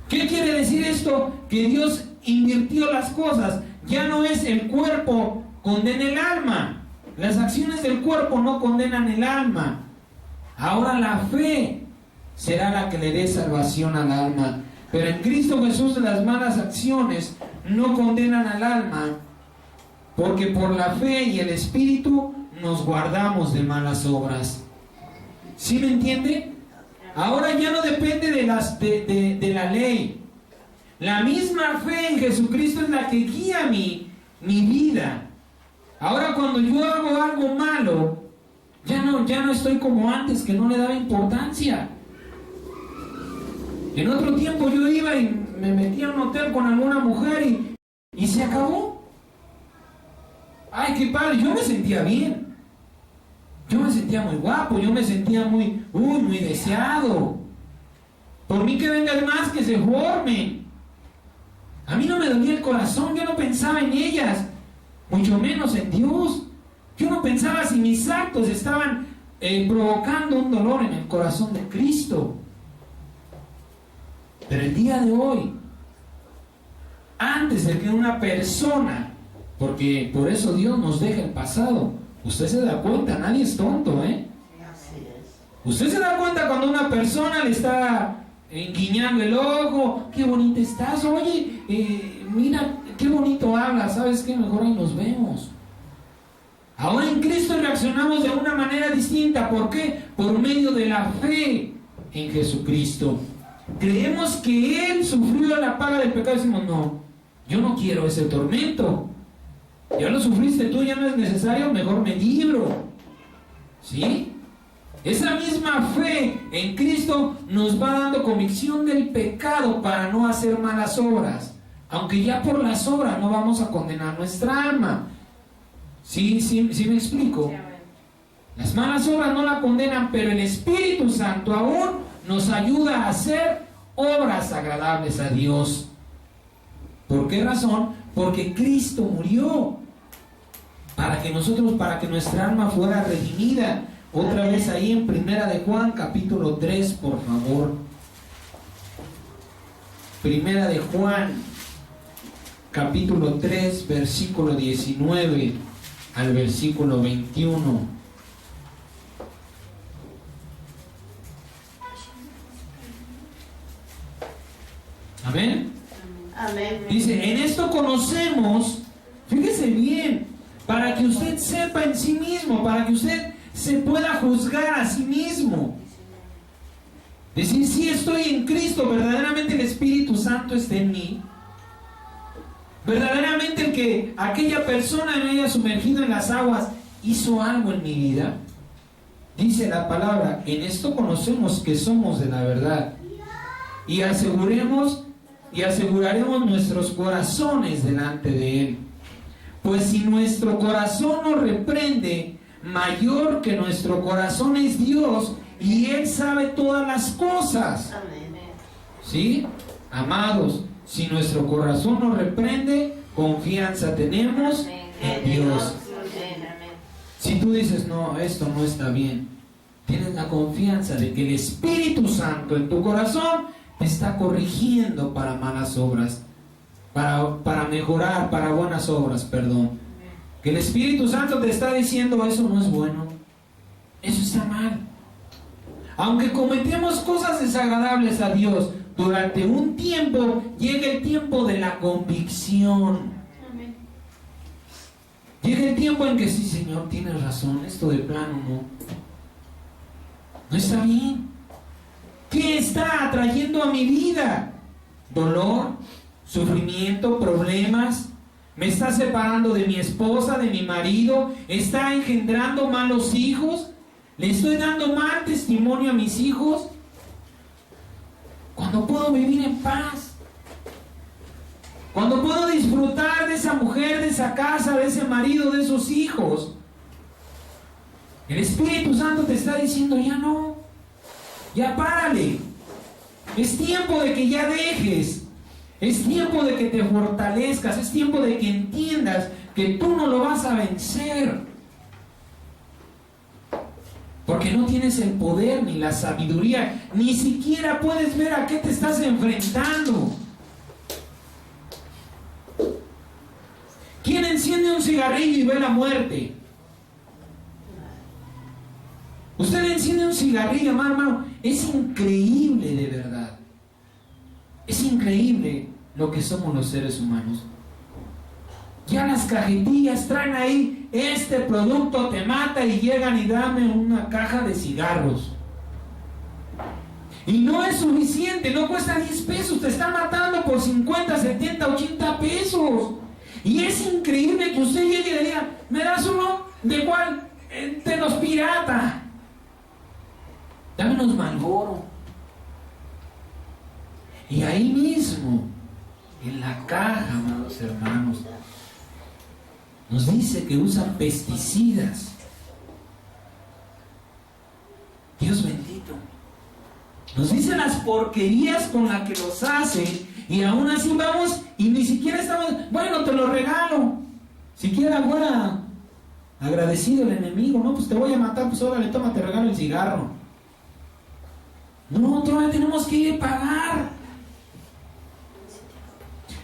¿Qué quiere decir esto? Que Dios invirtió las cosas. Ya no es el cuerpo condena el alma. Las acciones del cuerpo no condenan el alma. Ahora la fe será la que le dé salvación al alma. Pero en Cristo Jesús las malas acciones no condenan al alma, porque por la fe y el Espíritu nos guardamos de malas obras. ¿Sí me entiende? Ahora ya no depende de la ley. La misma fe en Jesucristo es la que guía mi vida. Ahora cuando yo hago algo malo, ya no estoy como antes, que no le daba importancia. En otro tiempo yo iba y me metía a un hotel con alguna mujer y se acabó. Ay, qué padre, yo me sentía bien. Yo me sentía muy guapo, yo me sentía muy deseado. Por mí que vengan más, que se formen. A mí no me dolía el corazón, yo no pensaba en ellas, mucho menos en Dios. Yo no pensaba si mis actos estaban provocando un dolor en el corazón de Cristo. Pero el día de hoy, antes de que una persona, porque por eso Dios nos deja el pasado, usted se da cuenta, nadie es tonto, ¿eh? Usted se da cuenta cuando una persona le está guiñando el ojo, qué bonita estás, oye, mira, qué bonito hablas, ¿sabes qué? Mejor ahí nos vemos. Ahora en Cristo reaccionamos de una manera distinta. ¿Por qué? Por medio de la fe en Jesucristo. Creemos que Él sufrió la paga del pecado y decimos, no, yo no quiero ese tormento. Ya lo sufriste tú, ya no es necesario, mejor me libro. ¿Sí? Esa misma fe en Cristo nos va dando convicción del pecado para no hacer malas obras. Aunque ya por las obras no vamos a condenar nuestra alma. ¿Sí me explico? Las malas obras no la condenan, pero el Espíritu Santo aún nos ayuda a hacer obras agradables a Dios. ¿Por qué razón? Porque Cristo murió para que nuestra alma fuera redimida. Otra vez ahí en Primera de Juan, capítulo 3, por favor. Primera de Juan, capítulo 3, versículo 19 al versículo 21. Amén. Amén. Dice, en esto conocemos, fíjese bien, para que usted sepa en sí mismo, para que usted se pueda juzgar a sí mismo. Decir, si estoy en Cristo, verdaderamente el Espíritu Santo está en mí. Verdaderamente aquella persona me haya sumergido en las aguas hizo algo en mi vida. Dice la palabra, en esto conocemos que somos de la verdad y aseguraremos nuestros corazones delante de Él. Pues si nuestro corazón nos reprende, mayor que nuestro corazón es Dios, y Él sabe todas las cosas. ¿Sí? Amados, si nuestro corazón nos reprende, confianza tenemos en Dios. Si tú dices, no, esto no está bien, tienes la confianza de que el Espíritu Santo en tu corazón te está corrigiendo para malas obras, para mejorar, para buenas obras, perdón. Que el Espíritu Santo te está diciendo, eso no es bueno, eso está mal. Aunque cometemos cosas desagradables a Dios, durante un tiempo llega el tiempo de la convicción. Llega el tiempo en que sí, Señor, tienes razón, esto de plano no está bien. ¿Qué está atrayendo a mi vida? Dolor, sufrimiento, problemas. Me está separando de mi esposa, de mi marido. Está engendrando malos hijos. Le estoy dando mal testimonio a mis hijos. Cuando puedo vivir en paz, cuando puedo disfrutar de esa mujer, de esa casa, de ese marido, de esos hijos, el Espíritu Santo te está diciendo, ya no, ya párale. Es tiempo de que ya dejes. Es tiempo de que te fortalezcas. Es tiempo de que entiendas que tú no lo vas a vencer. Porque no tienes el poder ni la sabiduría. Ni siquiera puedes ver a qué te estás enfrentando. ¿Quién enciende un cigarrillo y ve la muerte? Usted enciende un cigarrillo, hermano. Es increíble, de verdad. Es increíble lo que somos los seres humanos. Ya las cajetillas traen ahí, este producto te mata, y llegan y dame una caja de cigarros. Y no es suficiente, no cuesta 10 pesos, te está matando por 50, 70, 80 pesos. Y es increíble que usted llegue y le diga, ¿me das uno? ¿De cuál? De los pirata. Dame unos Marlboro. Y ahí mismo, en la caja, amados hermanos, nos dice que usan pesticidas. Dios bendito. Nos dice las porquerías con las que los hacen, y aún así vamos y ni siquiera estamos, bueno, te lo regalo. Siquiera fuera agradecido el enemigo, no, pues te voy a matar, pues órale, toma, te regalo el cigarro. No, todavía tenemos que ir a pagar.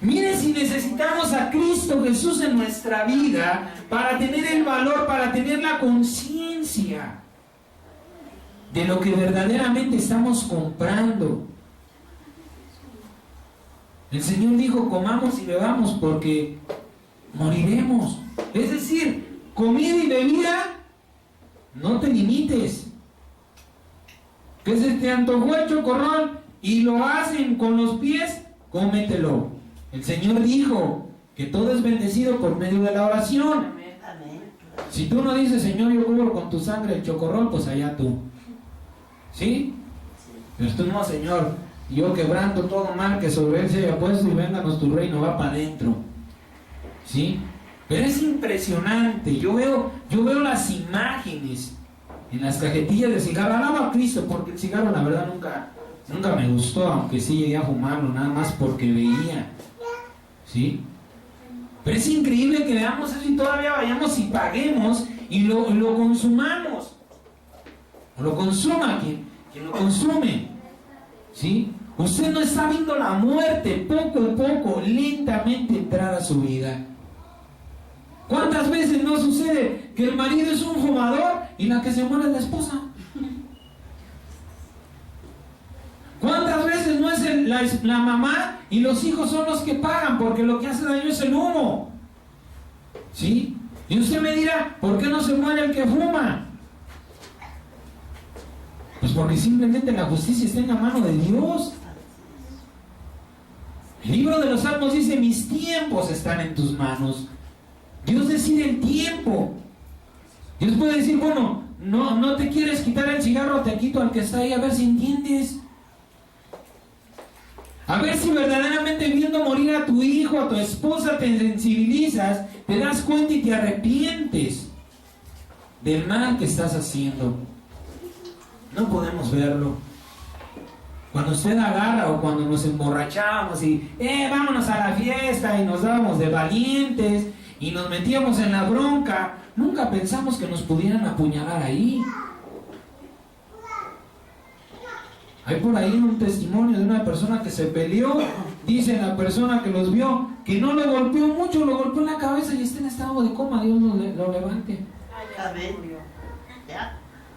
Mire, si necesitamos a Cristo Jesús en nuestra vida para tener el valor, para tener la conciencia de lo que verdaderamente estamos comprando. El Señor dijo, comamos y bebamos porque moriremos. Es decir, comida y bebida, no te limites. Que se te antojó el chocorrol y lo hacen con los pies, cómetelo. El Señor dijo que todo es bendecido por medio de la oración. Si tú no dices, Señor, yo cubro con tu sangre el chocorrol, pues allá tú. ¿Sí? Pero tú no, Señor, yo quebranto todo mal que sobre él se haya puesto, y vénganos tu reino, va para adentro. ¿Sí? Pero es impresionante. Yo veo las imágenes en las cajetillas de cigarro. Alaba a Cristo, porque el cigarro la verdad nunca me gustó, aunque sí llegué a fumarlo, nada más porque veía. ¿Sí? Pero es increíble que veamos eso y todavía vayamos y paguemos y lo consumamos. O lo consuma quien lo consume. ¿Sí? Usted no está viendo la muerte poco a poco, lentamente entrar a su vida. ¿Cuántas veces no sucede que el marido es un fumador y la que se muere es la esposa? ¿Cuántas veces no es la mamá y los hijos son los que pagan, porque lo que hace daño es el humo? ¿Sí? Y usted me dirá, ¿por qué no se muere el que fuma? Pues porque simplemente la justicia está en la mano de Dios. El libro de los Salmos dice, mis tiempos están en tus manos. Dios decide el tiempo. Dios puede decir, bueno, no te quieres quitar el cigarro, te quito al que está ahí, a ver si entiendes. A ver si verdaderamente viendo morir a tu hijo, a tu esposa, te sensibilizas, te das cuenta y te arrepientes del mal que estás haciendo. No podemos verlo. Cuando usted agarra o cuando nos emborrachamos y vámonos a la fiesta y nos dábamos de valientes y nos metíamos en la bronca, nunca pensamos que nos pudieran apuñalar ahí. Hay por ahí un testimonio de una persona que se peleó. Dice la persona que los vio que no lo golpeó mucho, lo golpeó en la cabeza y está en estado de coma. Dios lo levante.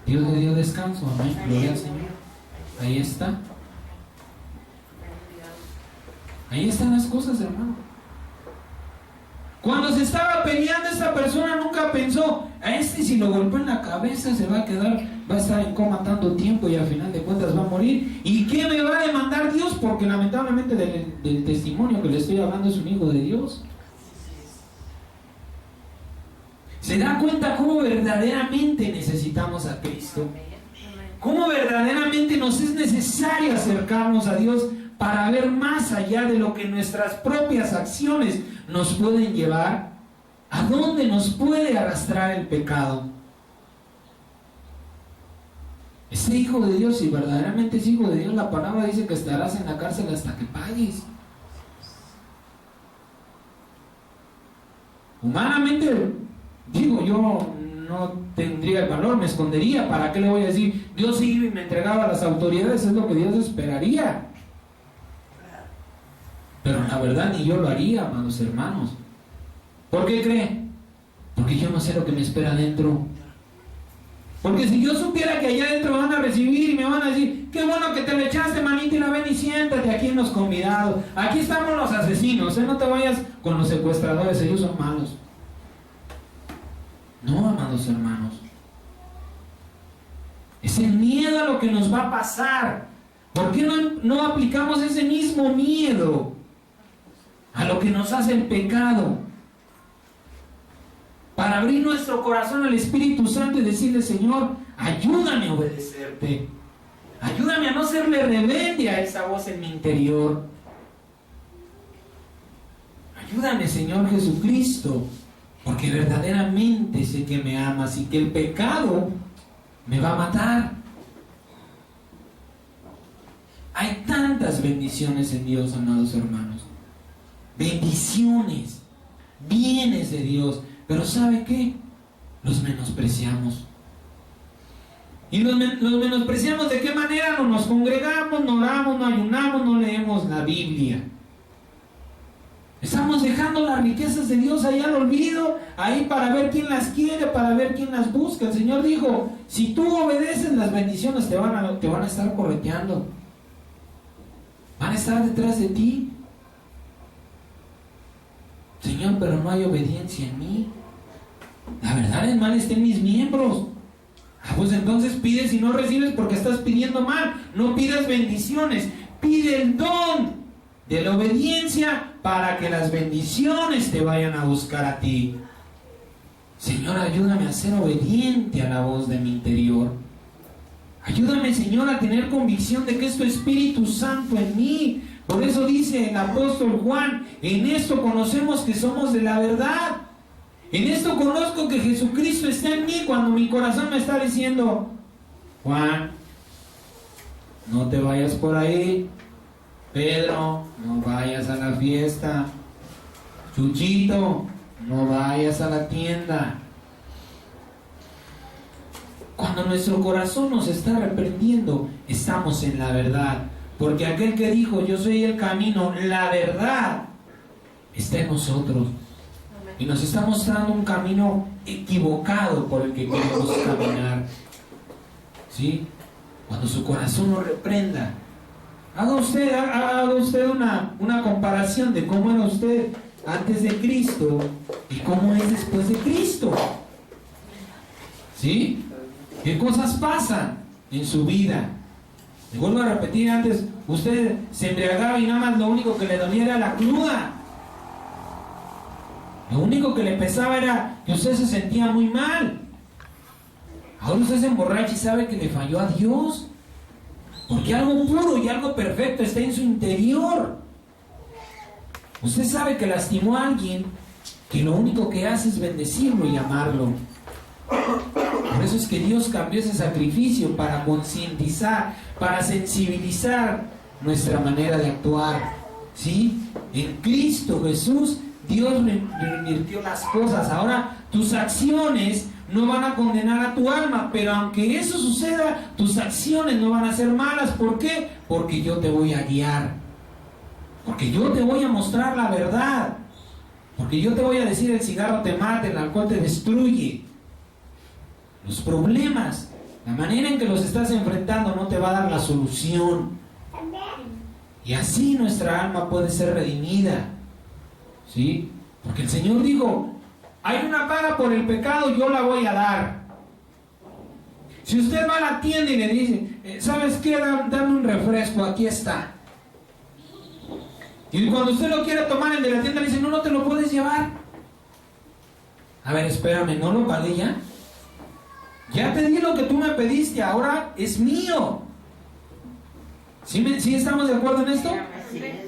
Dios le dio descanso. Amén. Gloria al Señor. Ahí está. Ahí están las cosas, hermano. Cuando se estaba peleando, esta persona nunca pensó, a si lo golpeó en la cabeza se va a quedar, va a estar en coma tanto tiempo y al final de cuentas va a morir. ¿Y qué me va a demandar Dios? Porque lamentablemente del testimonio que le estoy hablando es un hijo de Dios. ¿Se da cuenta cómo verdaderamente necesitamos a Cristo? ¿Cómo verdaderamente nos es necesario acercarnos a Dios para ver más allá de lo que nuestras propias acciones nos pueden llevar? ¿A dónde nos puede arrastrar el pecado? Ese hijo de Dios, si verdaderamente es hijo de Dios, la palabra dice que estarás en la cárcel hasta que pagues. Humanamente, digo, yo no tendría el valor, me escondería. ¿Para qué le voy a decir? Dios iba y me entregaba a las autoridades, es lo que Dios esperaría. Pero la verdad ni yo lo haría, amados hermanos. ¿Por qué cree? Porque yo no sé lo que me espera adentro. Porque si yo supiera que allá adentro me van a recibir y me van a decir, qué bueno que te le echaste, manita, y la ven y siéntate aquí en los convidados. Aquí estamos los asesinos, no te vayas con los secuestradores, ellos son malos. No, amados hermanos. Es el miedo a lo que nos va a pasar. ¿Por qué no aplicamos ese mismo miedo a lo que nos hace el pecado? Para abrir nuestro corazón al Espíritu Santo y decirle, Señor, ayúdame a obedecerte. Ayúdame a no serle rebelde a esa voz en mi interior. Ayúdame, Señor Jesucristo, porque verdaderamente sé que me amas y que el pecado me va a matar. Hay tantas bendiciones en Dios, amados hermanos. Bendiciones, bienes de Dios. Pero ¿sabe qué? Los menospreciamos. ¿Y los menospreciamos de qué manera? No nos congregamos, no oramos, no ayunamos, no leemos la Biblia. Estamos dejando las riquezas de Dios ahí al olvido, ahí para ver quién las quiere, para ver quién las busca. El Señor dijo, si tú obedeces, las bendiciones te van a estar correteando. Van a estar detrás de ti. Señor, pero no hay obediencia en mí. La verdad, el mal está en mis miembros. Pues entonces pides y no recibes porque estás pidiendo mal. No pidas bendiciones, pide el don de la obediencia para que las bendiciones te vayan a buscar a ti. Señor, ayúdame a ser obediente a la voz de mi interior. Ayúdame, Señor, a tener convicción de que es tu Espíritu Santo en mí. Por eso dice el apóstol Juan, en esto conocemos que somos de la verdad. En esto conozco que Jesucristo está en mí, cuando mi corazón me está diciendo, Juan, no te vayas por ahí. Pedro, no vayas a la fiesta. Chuchito, no vayas a la tienda. Cuando nuestro corazón nos está reprendiendo, estamos en la verdad. Porque aquel que dijo, yo soy el camino, la verdad, está en nosotros. Y nos está mostrando un camino equivocado por el que queremos caminar. ¿Sí? Cuando su corazón nos reprenda, haga usted una comparación de cómo era usted antes de Cristo y cómo es después de Cristo. ¿Sí? ¿Qué cosas pasan en su vida? Le vuelvo a repetir, antes usted se embriagaba y nada más lo único que le dolía era la cruda. Lo único que le pesaba era que usted se sentía muy mal. Ahora usted se emborracha y sabe que le falló a Dios. Porque algo puro y algo perfecto está en su interior. Usted sabe que lastimó a alguien, que lo único que hace es bendecirlo y amarlo. Por eso es que Dios cambió ese sacrificio para concientizar, para sensibilizar nuestra manera de actuar. ¿Sí? En Cristo Jesús, Dios revirtió las cosas. Ahora tus acciones no van a condenar a tu alma, pero aunque eso suceda, tus acciones no van a ser malas. ¿Por qué? Porque yo te voy a guiar. Porque yo te voy a mostrar la verdad. Porque yo te voy a decir: el cigarro te mata, el alcohol te destruye. Los problemas, la manera en que los estás enfrentando no te va a dar la solución. Y así nuestra alma puede ser redimida. ¿Sí? Porque el Señor dijo: hay una paga por el pecado, yo la voy a dar. Si usted va a la tienda y le dice: ¿sabes qué? Dame un refresco, aquí está. Y cuando usted lo quiere tomar, el de la tienda le dice: no, no te lo puedes llevar. A ver, espérame, ¿no lo pagué ya? Ya te di lo que tú me pediste, ahora es mío. ¿Sí estamos de acuerdo en esto?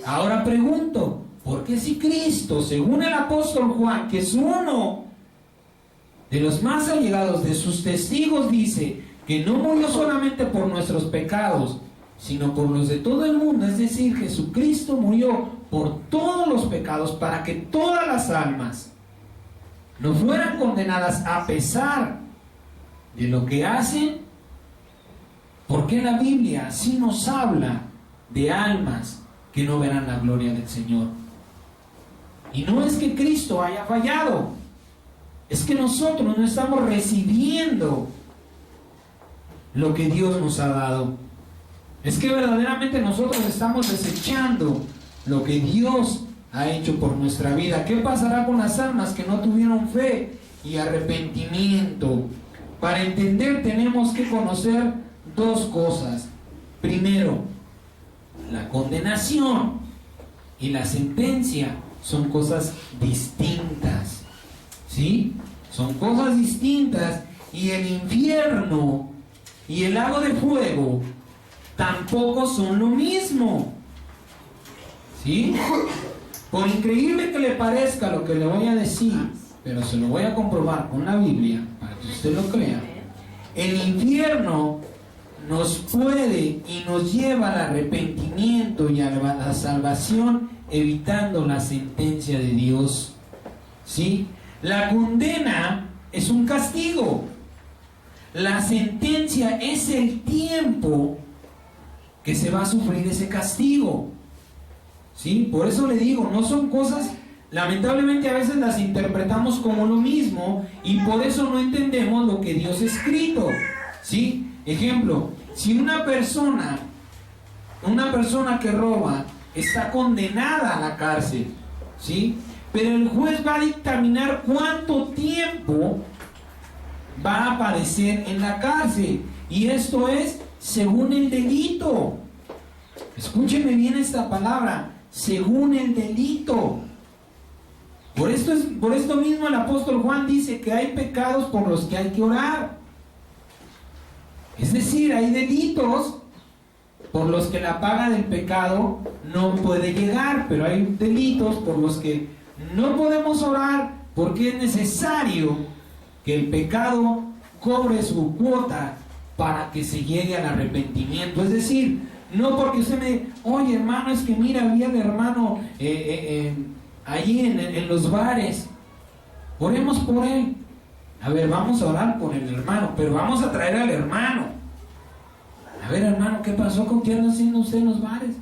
Ahora pregunto: ¿por qué si Cristo, según el apóstol Juan, que es uno de los más allegados de sus testigos, dice que no murió solamente por nuestros pecados, sino por los de todo el mundo? Es decir, Jesucristo murió por todos los pecados para que todas las almas no fueran condenadas a pesar de lo que hacen. Porque la Biblia sí nos habla de almas que no verán la gloria del Señor. Y no es que Cristo haya fallado, es que nosotros no estamos recibiendo lo que Dios nos ha dado. Es que verdaderamente nosotros estamos desechando lo que Dios ha hecho por nuestra vida. ¿Qué pasará con las almas que no tuvieron fe y arrepentimiento? Para entender tenemos que conocer dos cosas. Primero, la condenación y la sentencia son cosas distintas. ¿Sí? Son cosas distintas. Y el infierno y el lago de fuego tampoco son lo mismo. ¿Sí? Por increíble que le parezca lo que le voy a decir, pero se lo voy a comprobar con la Biblia para que usted lo crea. El infierno nos puede y nos lleva al arrepentimiento y a la salvación, evitando la sentencia de Dios. ¿Sí? La condena es un castigo. La sentencia es el tiempo que se va a sufrir ese castigo. ¿Sí? Por eso le digo, no son cosas, lamentablemente a veces las interpretamos como lo mismo y por eso no entendemos lo que Dios ha escrito. ¿Sí? Ejemplo, si una persona que roba está condenada a la cárcel, ¿sí? Pero el juez va a dictaminar cuánto tiempo va a padecer en la cárcel, y esto es según el delito. Escúcheme bien esta palabra: según el delito. Por esto mismo el apóstol Juan dice que hay pecados por los que hay que orar. Es decir, hay delitos por los que la paga del pecado no puede llegar, pero hay delitos por los que no podemos orar, porque es necesario que el pecado cobre su cuota para que se llegue al arrepentimiento. Es decir, no porque usted me diga: oye hermano, es que mira, había el hermano allí en los bares, oremos por él. A ver, vamos a orar por el hermano, pero vamos a traer al hermano. A ver, hermano, ¿qué pasó? ¿Con qué anda haciendo usted en los bares?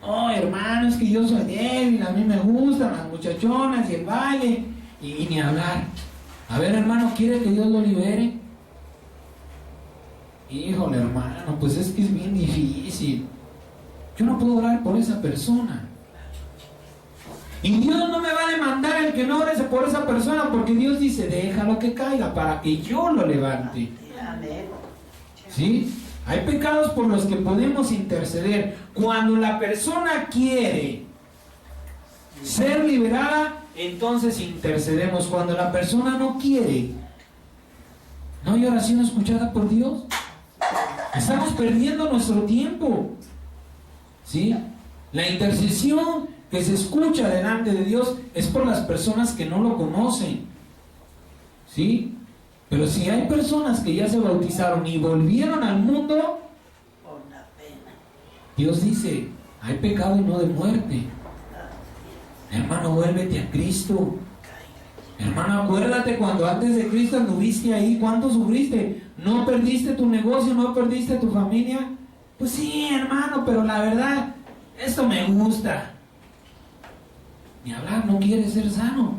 Oh, hermano, es que yo soy débil, a mí me gustan las muchachonas y el baile, y ni hablar. A ver, hermano, ¿quiere que Dios lo libere? Híjole, hermano, pues es que es bien difícil. Yo no puedo orar por esa persona. Y Dios no me va a demandar el que no ore por esa persona, porque Dios dice: déjalo que caiga para que yo lo levante. ¿Sí? Hay pecados por los que podemos interceder. Cuando la persona quiere ser liberada, entonces intercedemos. Cuando la persona no quiere, ¿no hay oración escuchada por Dios? Estamos perdiendo nuestro tiempo. ¿Sí? La intercesión que se escucha delante de Dios es por las personas que no lo conocen. ¿Sí? Pero si hay personas que ya se bautizaron y volvieron al mundo, Dios dice, hay pecado y no de muerte. Hermano, vuélvete a Cristo. Hermano, acuérdate cuando antes de Cristo anduviste ahí, ¿cuánto sufriste? ¿No perdiste tu negocio? ¿No perdiste tu familia? Pues sí, hermano, pero la verdad, esto me gusta. Ni hablar, no quiere ser sano.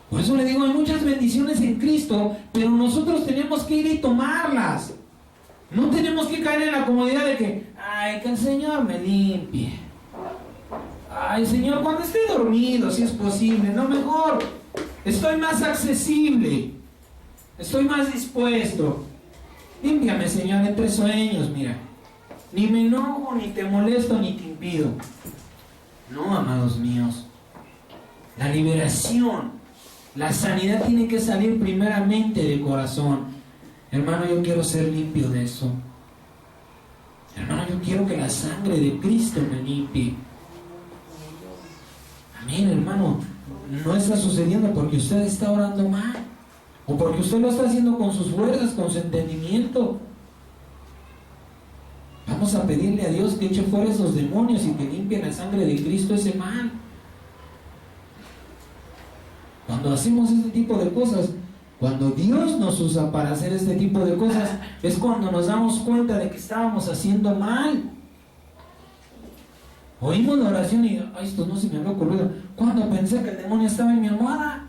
Por eso le digo, hay muchas bendiciones en Cristo, pero nosotros tenemos que ir y tomarlas. No tenemos que caer en la comodidad de que, ay, que el Señor me limpie. Ay, Señor, cuando esté dormido, si es posible, no, mejor. Estoy más accesible. Estoy más dispuesto. Límpiame, Señor, entre sueños, mira. Ni me enojo, ni te molesto, ni te impido. No, amados míos. La liberación, la sanidad tiene que salir primeramente del corazón. Hermano, yo quiero ser limpio de eso. Hermano, yo quiero que la sangre de Cristo me limpie. Amén, hermano. No está sucediendo porque usted está orando mal, o porque usted lo está haciendo con sus fuerzas, con su entendimiento. Vamos a pedirle a Dios que eche fuera esos demonios y que limpie la sangre de Cristo ese mal. Cuando hacemos este tipo de cosas, cuando Dios nos usa para hacer este tipo de cosas, es cuando nos damos cuenta de que estábamos haciendo mal. Oímos la oración y, ay, esto no se me había ocurrido. Cuando pensé que el demonio estaba en mi almohada,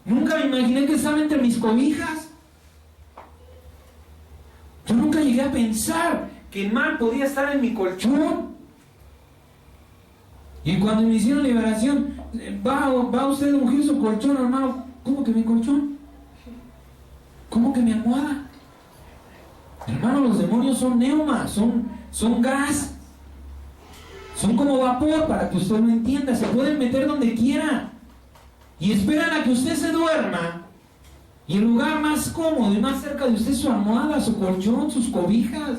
nunca me imaginé que estaba entre mis cobijas. Yo nunca llegué a pensar que el mal podía estar en mi colchón. Y cuando me hicieron liberación, va usted a ungir su colchón, hermano. ¿Cómo que mi colchón? ¿Cómo que mi almohada? Hermano, los demonios son neumas, son gas. Son como vapor, para que usted lo entienda. Se pueden meter donde quiera. Y esperan a que usted se duerma. Y el lugar más cómodo y más cerca de usted es su almohada, su colchón, sus cobijas.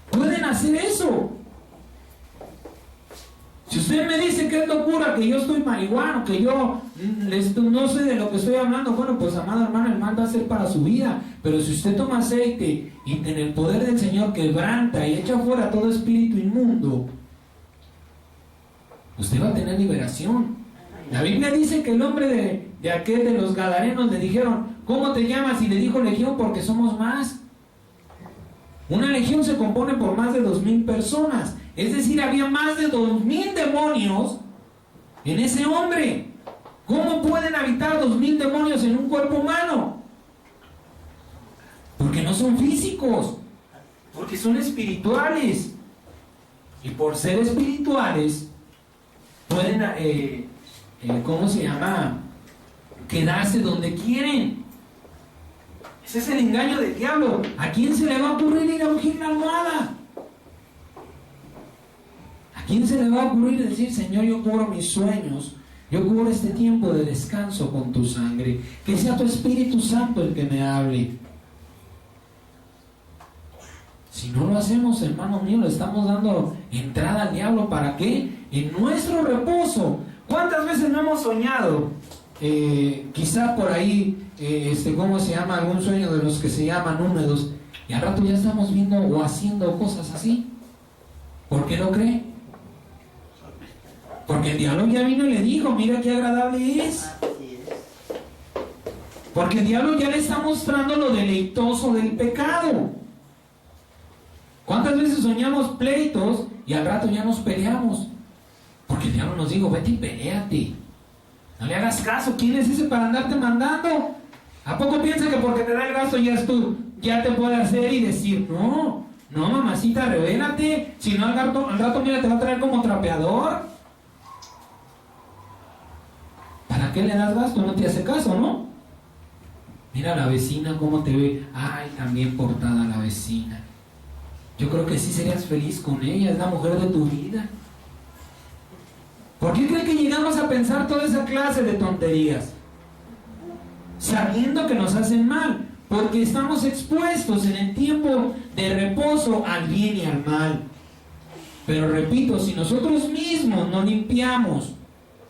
Pueden hacer eso. Si usted me dice que es locura, que yo estoy marihuano, que yo no sé de lo que estoy hablando, bueno, pues amado hermano, el mal va a ser para su vida. Pero si usted toma aceite y en el poder del Señor quebranta y echa fuera todo espíritu inmundo, usted va a tener liberación. La Biblia dice que el hombre de aquel de los Gadarenos le dijeron, ¿cómo te llamas? Y le dijo legión, porque somos más. Una legión se compone por más de 2,000 personas. Es decir, había más de 2,000 demonios en ese hombre. ¿Cómo pueden habitar 2,000 demonios en un cuerpo humano? Porque no son físicos, porque son espirituales. Y por ser espirituales, pueden, ¿cómo se llama? Quedarse donde quieren. Ese es el engaño del diablo. ¿A quién se le va a ocurrir ir a ungir la almohada? ¿A quién se le va a ocurrir decir, Señor, yo cubro mis sueños, yo cubro este tiempo de descanso con tu sangre? Que sea tu Espíritu Santo el que me hable. Si no lo hacemos, hermano mío, le estamos dando entrada al diablo. ¿Para qué? En nuestro reposo. ¿Cuántas veces no hemos soñado? Quizá por ahí, ¿cómo se llama? Algún sueño de los que se llaman húmedos. Y al rato ya estamos viendo o haciendo cosas así. ¿Por qué lo cree? Porque el diablo ya vino y le dijo, mira qué agradable es. Porque el diablo ya le está mostrando lo deleitoso del pecado. ¿Cuántas veces soñamos pleitos y al rato ya nos peleamos? Porque el diablo nos dijo, vete y peléate. No le hagas caso. ¿Quién es ese para andarte mandando? ¿A poco piensa que porque te da el gasto ya te puede hacer y decir, no, mamacita, revélate? Si no, al rato mira, te va a traer como trapeador. ¿Para qué le das gasto? No te hace caso, ¿no? Mira la vecina cómo te ve. Ay, también portada la vecina. Yo creo que sí serías feliz con ella, es la mujer de tu vida. ¿Por qué creen que llegamos a pensar toda esa clase de tonterías? Sabiendo que nos hacen mal. porque estamos expuestos en el tiempo de reposo al bien y al mal. Pero repito, si nosotros mismos no limpiamos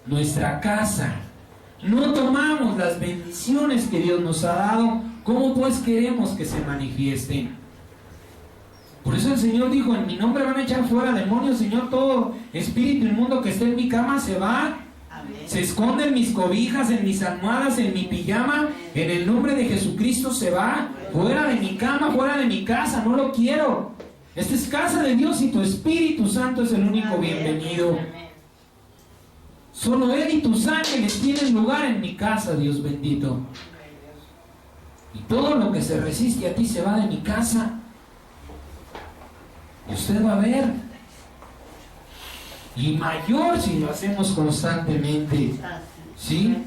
nuestra casa, no tomamos las bendiciones que Dios nos ha dado, ¿cómo pues queremos que se manifiesten? Por eso el Señor dijo, en mi nombre van a echar fuera demonios, Señor, todo espíritu inmundo que esté en mi cama se va. Se esconde en mis cobijas, en mis almohadas, en mi pijama, en el nombre de Jesucristo se va, fuera de mi cama, fuera de mi casa, no lo quiero. Esta es casa de Dios y tu Espíritu Santo es el único bienvenido. Solo Él y tus ángeles tienen lugar en mi casa, Dios bendito. Y todo lo que se resiste a ti se va de mi casa. Y usted va a ver. Y mayor si lo hacemos constantemente. ¿Sí?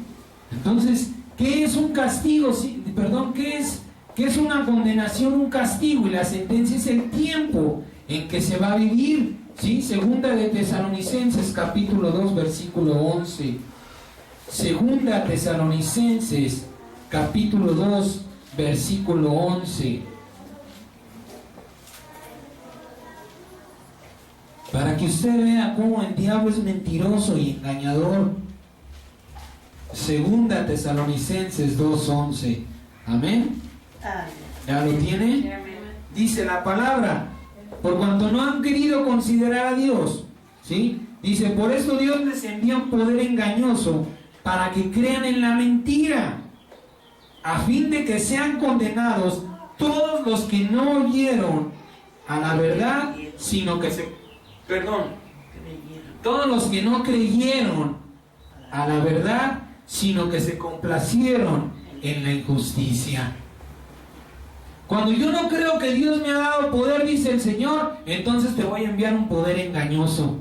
Entonces, ¿qué es un castigo? Sí, perdón, ¿qué es una condenación? Un castigo. Y la sentencia es el tiempo en que se va a vivir. ¿Sí? Segunda de Tesalonicenses, capítulo 2, versículo 11. Segunda Tesalonicenses, capítulo 2, versículo 11. Para que usted vea cómo el diablo es mentiroso y engañador. Segunda Tesalonicenses 2:11. Amén. ¿Ya lo tiene? Dice la palabra, por cuanto no han querido considerar a Dios, ¿sí? Dice, por eso Dios les envía un poder engañoso para que crean en la mentira, a fin de que sean condenados todos los que no oyeron a la verdad, sino que todos los que no creyeron a la verdad, sino que se complacieron en la injusticia. Cuando yo no creo que Dios me ha dado poder, dice el Señor, entonces te voy a enviar un poder engañoso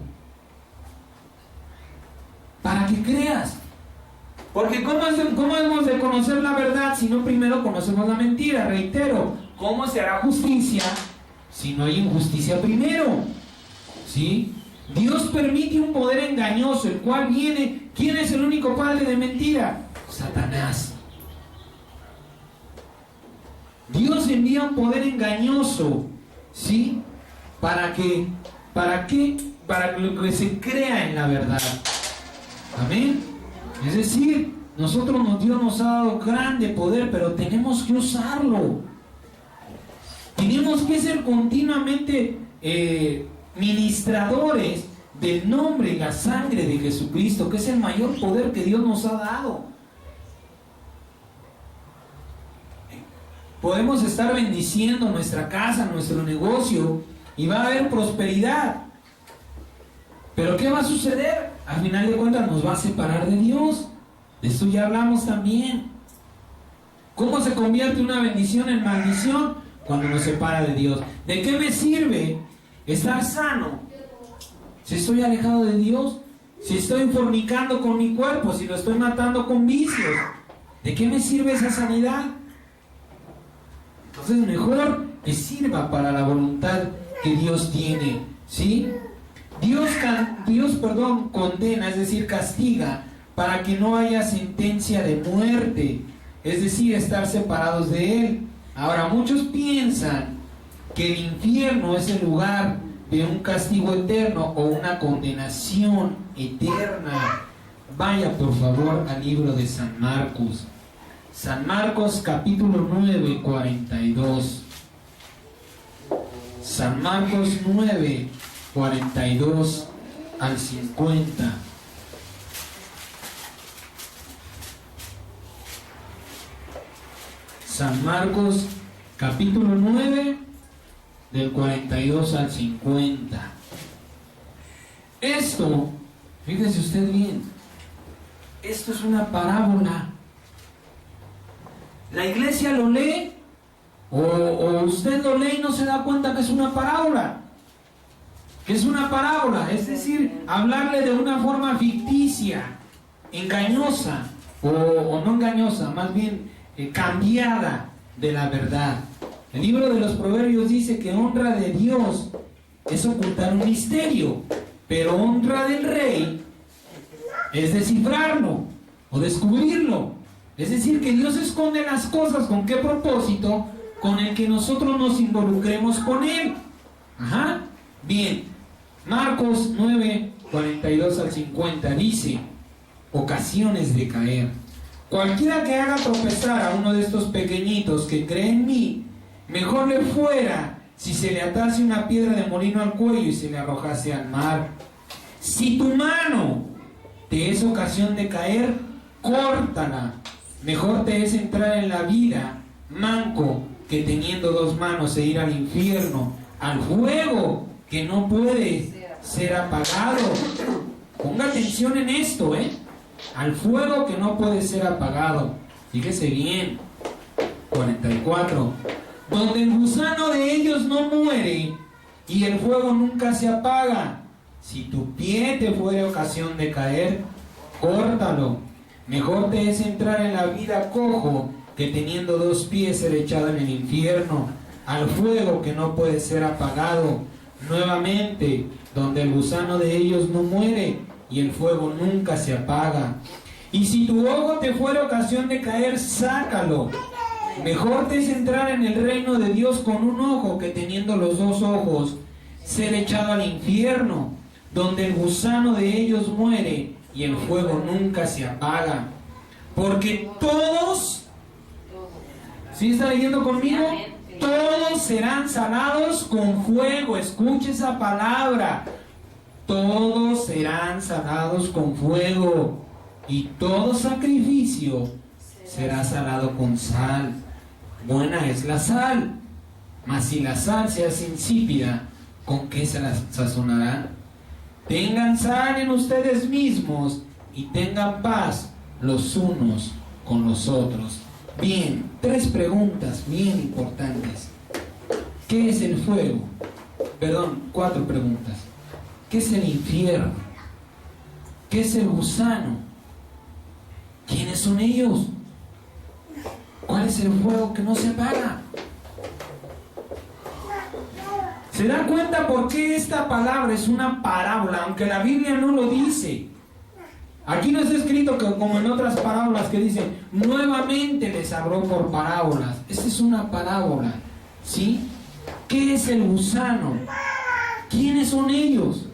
para que creas. Porque ¿cómo hemos de conocer la verdad si no primero conocemos la mentira? Reitero, ¿cómo se hará justicia si no hay injusticia primero? ¿Sí? Dios permite un poder engañoso, el cual viene. ¿Quién es el único padre de mentira? Satanás. Dios envía un poder engañoso, ¿sí? ¿Para qué? Para que se crea en la verdad. Amén. Es decir, Dios nos ha dado grande poder, pero tenemos que usarlo. Tenemos que ser continuamente ministradores del nombre y la sangre de Jesucristo, que es el mayor poder que Dios nos ha dado. Podemos estar bendiciendo nuestra casa, nuestro negocio, y va a haber prosperidad. Pero ¿qué va a suceder? Al final de cuentas nos va a separar de Dios. De esto ya hablamos también. ¿Cómo se convierte una bendición en maldición? Cuando nos separa de Dios. ¿De qué me sirve estar sano si estoy alejado de Dios? Si estoy fornicando con mi cuerpo, si lo estoy matando con vicios, ¿de qué me sirve esa sanidad? Entonces mejor que sirva para la voluntad que Dios tiene, ¿sí? Dios condena, es decir, castiga, para que no haya sentencia de muerte, es decir, estar separados de Él. Ahora, muchos piensan que el infierno es el lugar de un castigo eterno o una condenación eterna. Vaya por favor al libro de San Marcos. San Marcos capítulo 9, 42. San Marcos 9, 42 al 50. San Marcos capítulo 9, del 42 al 50. Esto, fíjese usted bien, esto es una parábola. La iglesia lo lee, o usted lo lee y no se da cuenta que es una parábola. Que es una parábola, es decir, hablarle de una forma ficticia, engañosa, o no engañosa, más bien cambiada de la verdad. El libro de los Proverbios dice que honra de Dios es ocultar un misterio, pero honra del rey es descifrarlo o descubrirlo. Es decir, que Dios esconde las cosas. ¿Con qué propósito? Con el que nosotros nos involucremos con Él. Ajá. Bien. Marcos 9, 42 al 50 dice: ocasiones de caer. Cualquiera que haga tropezar a uno de estos pequeñitos que cree en mí, mejor le fuera si se le atase una piedra de molino al cuello y se le arrojase al mar. Si tu mano te es ocasión de caer, córtala. Mejor te es entrar en la vida manco que teniendo dos manos e ir al infierno, al fuego que no puede ser apagado. Ponga atención en esto, al fuego que no puede ser apagado. Fíjese bien. 44. Donde el gusano de ellos no muere y el fuego nunca se apaga. Si tu pie te fuere ocasión de caer, córtalo. Mejor te es entrar en la vida cojo que teniendo dos pies ser echado en el infierno, al fuego que no puede ser apagado. Nuevamente, donde el gusano de ellos no muere y el fuego nunca se apaga. Y si tu ojo te fuera ocasión de caer, sácalo. Mejor te es entrar en el reino de Dios con un ojo que teniendo los dos ojos ser echado al infierno, donde el gusano de ellos muere y el fuego nunca se apaga. Porque todos, ¿sí está leyendo conmigo? Todos serán sanados con fuego. Escuche esa palabra. Todos serán sanados con fuego, y todo sacrificio será salado con sal. Buena es la sal, mas si la sal se hace insípida, ¿con qué se la sazonarán? Tengan sal en ustedes mismos y tengan paz los unos con los otros. Bien, 3 preguntas bien importantes. ¿Qué es el fuego? Perdón, 4 preguntas. ¿Qué es el infierno? ¿Qué es el gusano? ¿Quiénes son ellos? ¿Cuál es el fuego que no se apaga? ¿Se da cuenta por qué esta palabra es una parábola? Aunque la Biblia no lo dice. Aquí no está escrito que, como en otras parábolas que dicen, nuevamente les habló por parábolas. Esta es una parábola, ¿sí? ¿Qué es el gusano? ¿Quiénes son ellos?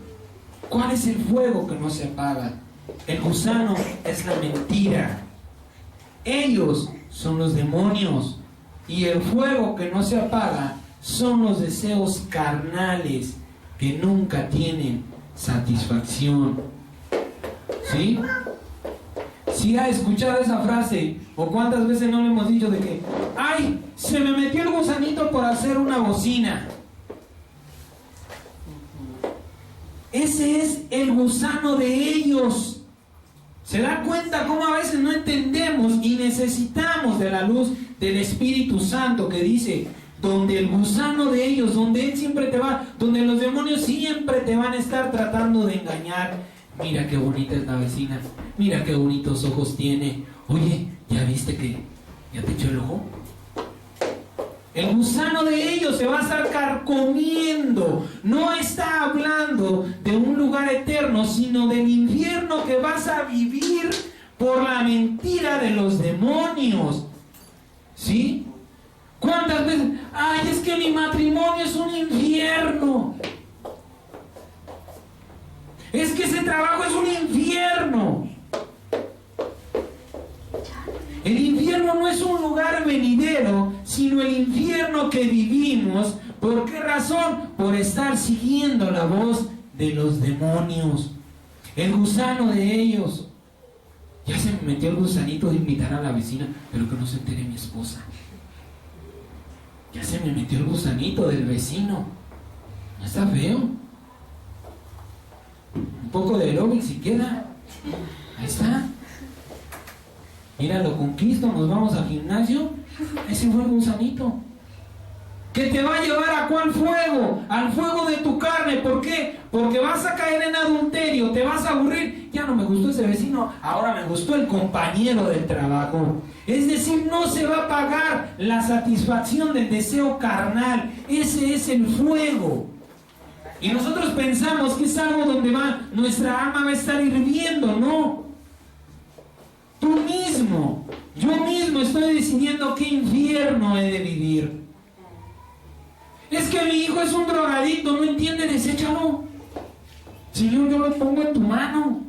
¿Cuál es el fuego que no se apaga? El gusano es la mentira. Ellos son los demonios. Y el fuego que no se apaga son los deseos carnales que nunca tienen satisfacción. ¿Sí? ¿Sí ha escuchado esa frase? ¿O cuántas veces no le hemos dicho de que, ay, se me metió el gusanito por hacer una bocina? Ese es el gusano de ellos. ¿Se da cuenta cómo a veces no entendemos y necesitamos de la luz del Espíritu Santo que dice, donde el gusano de ellos, donde él siempre te va, donde los demonios siempre te van a estar tratando de engañar? Mira qué bonita es la vecina, mira qué bonitos ojos tiene. Oye, ¿ya viste que ya te echó el ojo? El gusano de ellos se va a estar carcomiendo. No está hablando de un lugar eterno, sino del infierno que vas a vivir por la mentira de los demonios. ¿Sí? ¿Cuántas veces? Ay, es que mi matrimonio es un infierno. Es que ese trabajo es un infierno. El infierno no es un lugar venidero, sino el infierno que vivimos. ¿Por qué razón? Por estar siguiendo la voz de los demonios. El gusano de ellos. Ya se me metió el gusanito de invitar a la vecina, pero que no se entere mi esposa. Ya se me metió el gusanito del vecino. ¿No está feo? Un poco de aeróbic si queda. Ahí está. Mira, lo conquisto, nos vamos al gimnasio. Ese fue el gusanito. Que te va a llevar a ¿cuál fuego? Al fuego de tu carne. ¿Por qué? Porque vas a caer en adulterio, te vas a aburrir. Ya no me gustó ese vecino, ahora me gustó el compañero del trabajo. Es decir, no se va a pagar la satisfacción del deseo carnal. Ese es el fuego. Y nosotros pensamos que es algo donde nuestra alma va a estar hirviendo. No. yo mismo estoy decidiendo qué infierno he de vivir. Es que mi hijo es un drogadicto, no entiende, deséchalo. Señor, yo lo pongo en tu mano.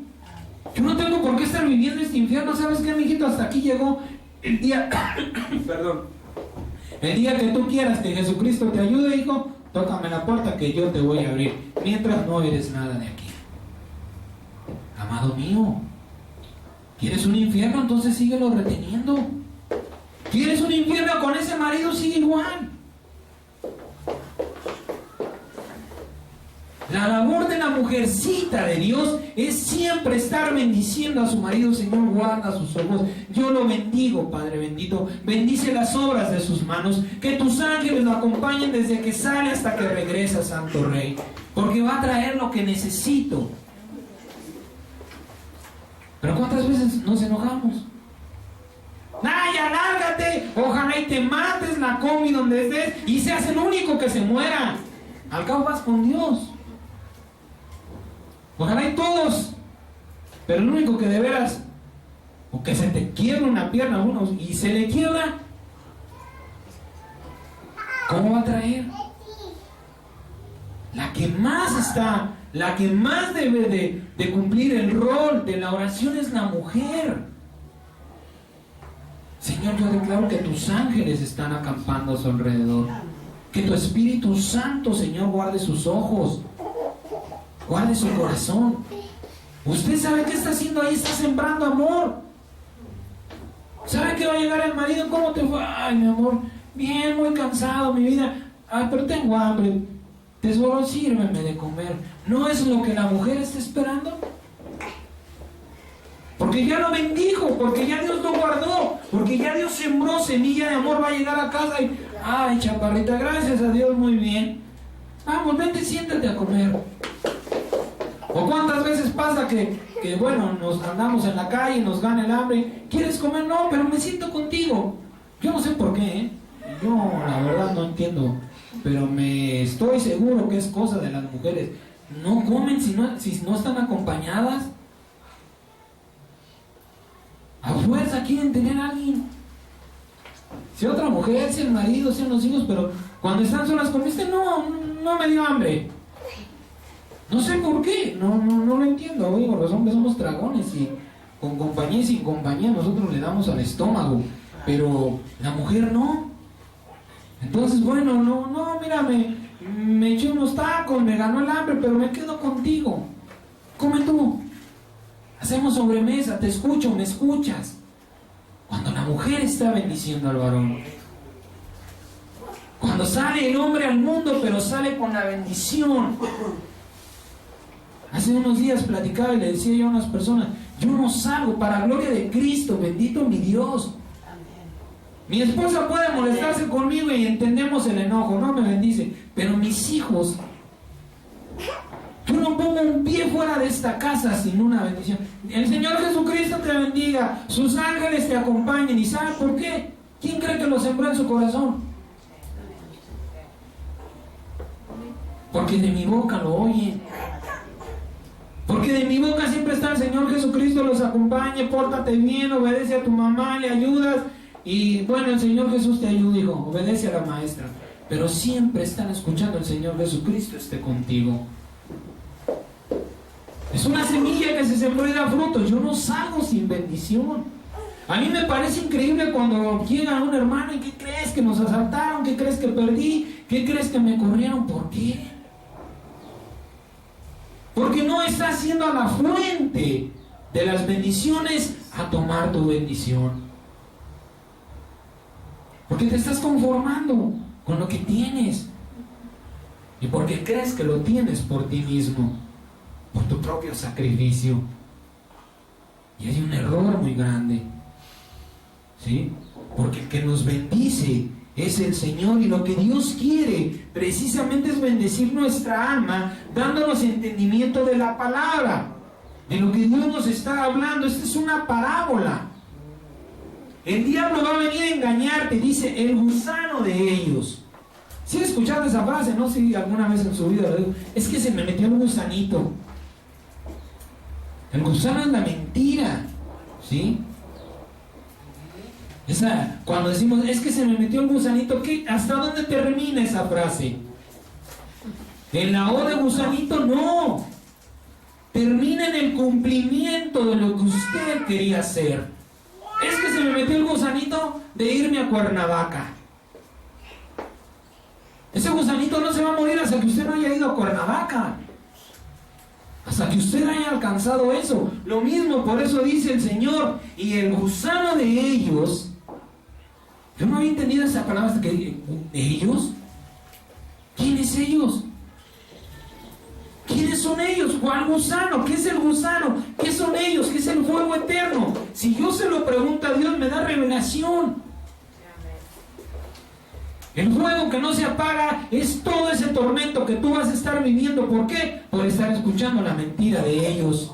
Yo no tengo por qué estar viviendo este infierno. ¿Sabes qué, mijito? Hasta aquí llegó el día. Perdón. El día que tú quieras que Jesucristo te ayude, hijo, tócame la puerta que yo te voy a abrir. Mientras no eres nada de aquí. Amado mío, ¿quieres un infierno? Entonces síguelo reteniendo. ¿Quieres un infierno con ese marido? Sigue igual. La labor de la mujercita de Dios es siempre estar bendiciendo a su marido. Señor, guarda sus ojos. Yo lo bendigo, Padre bendito. Bendice las obras de sus manos. Que tus ángeles lo acompañen desde que sale hasta que regresa, Santo Rey. Porque va a traer lo que necesito. Pero ¿cuántas veces nos enojamos? ¡Ay, ya lárgate! Ojalá y te mates la combi donde estés y seas el único que se muera. Al cabo vas con Dios. Ojalá y todos, pero el único que de veras, o que se te quiebra una pierna a uno y se le quiebra, ¿cómo va a traer? La que más está, la que más debe de cumplir el rol de la oración es la mujer. Señor, yo declaro que tus ángeles están acampando a su alrededor. Que tu Espíritu Santo, Señor, guarde sus ojos. Guarde su corazón. Usted sabe qué está haciendo ahí, está sembrando amor. ¿Sabe que va a llegar el marido? ¿Cómo te fue? Ay, mi amor, bien, muy cansado, mi vida. Ay, pero tengo hambre. Tesoro, sírveme de comer. ¿No es lo que la mujer está esperando? Porque ya lo bendijo, porque ya Dios lo guardó, porque ya Dios sembró semilla de amor. Va a llegar a casa y, ay, chaparrita, gracias a Dios, muy bien. Vamos, vente, siéntate a comer. ¿O cuántas veces pasa que bueno, nos andamos en la calle, nos gana el hambre? ¿Quieres comer? No, pero me siento contigo. Yo no sé por qué, ¿eh? Yo la verdad no entiendo, pero me estoy seguro que es cosa de las mujeres. No comen si no están acompañadas. A fuerza quieren tener a alguien. Si otra mujer, si el marido, si los hijos, pero cuando están solas comiste, no me dio hambre. No sé por qué, no lo entiendo. Oigo, los hombres somos dragones y con compañía y sin compañía nosotros le damos al estómago, pero la mujer no. Entonces, bueno, mira, me eché unos tacos, me ganó el hambre, pero me quedo contigo. Come tú. Hacemos sobremesa, te escucho, me escuchas. Cuando la mujer está bendiciendo al varón. Cuando sale el hombre al mundo, pero sale con la bendición. Hace unos días platicaba y le decía yo a unas personas, yo no salgo para la gloria de Cristo, bendito mi Dios. Mi esposa puede molestarse conmigo y entendemos el enojo, no me bendice, pero mis hijos, yo no pongo un pie fuera de esta casa sin una bendición. El Señor Jesucristo te bendiga, sus ángeles te acompañen. ¿Y sabe por qué? ¿Quién cree que lo sembró en su corazón? Porque de mi boca lo oyen. Porque de mi boca siempre está el Señor Jesucristo, los acompañe, pórtate bien, obedece a tu mamá, le ayudas. Y bueno, el Señor Jesús te ayuda, hijo, obedece a la maestra. Pero siempre están escuchando, el Señor Jesucristo esté contigo. Es una semilla que se sembró y da frutos. Yo no salgo sin bendición. A mí me parece increíble cuando llega un hermano y ¿qué crees? Que nos asaltaron, ¿qué crees que perdí? ¿Qué crees que me corrieron? ¿Por qué? Porque no estás yendo a la fuente de las bendiciones a tomar tu bendición. Porque te estás conformando con lo que tienes. Y porque crees que lo tienes por ti mismo, por tu propio sacrificio. Y hay un error muy grande. ¿Sí? Porque el que nos bendice es el Señor, y lo que Dios quiere precisamente es bendecir nuestra alma, dándonos entendimiento de la palabra, de lo que Dios nos está hablando. Esta es una parábola. El diablo va a venir a engañarte, dice, el gusano de ellos. ¿Sí he escuchado esa frase? No sé si alguna vez en su vida lo digo. Es que se me metió un gusanito. El gusano es la mentira, ¿sí? Cuando decimos, es que se me metió el gusanito, ¿qué? ¿Hasta dónde termina esa frase? ¿En la O de gusanito? No. Termina en el cumplimiento de lo que usted quería hacer. Es que se me metió el gusanito de irme a Cuernavaca. Ese gusanito no se va a morir hasta que usted no haya ido a Cuernavaca. Hasta que usted haya alcanzado eso. Lo mismo, por eso dice el Señor, y el gusano de ellos. Yo no había entendido esa palabra hasta que dije, ¿ellos? ¿Quiénes ellos? ¿Quiénes son ellos? ¿Cuál gusano? ¿Qué es el gusano? ¿Qué son ellos? ¿Qué es el fuego eterno? Si yo se lo pregunto a Dios, me da revelación. El fuego que no se apaga es todo ese tormento que tú vas a estar viviendo. ¿Por qué? Por estar escuchando la mentira de ellos.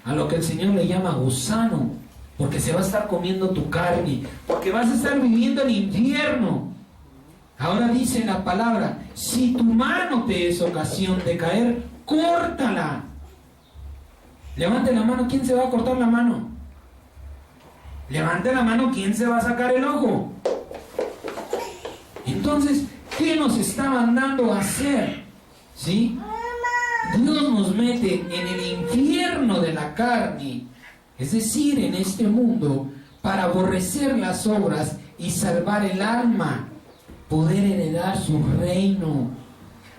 A lo que el Señor le llama gusano. Porque se va a estar comiendo tu carne. Porque vas a estar viviendo el infierno. Ahora dice la palabra, si tu mano te es ocasión de caer, córtala. Levante la mano, ¿quién se va a cortar la mano? Levante la mano, ¿quién se va a sacar el ojo? Entonces, ¿qué nos está mandando a hacer? ¿Sí? Dios nos mete en el infierno de la carne, es decir, en este mundo, para aborrecer las obras y salvar el alma, poder heredar su reino.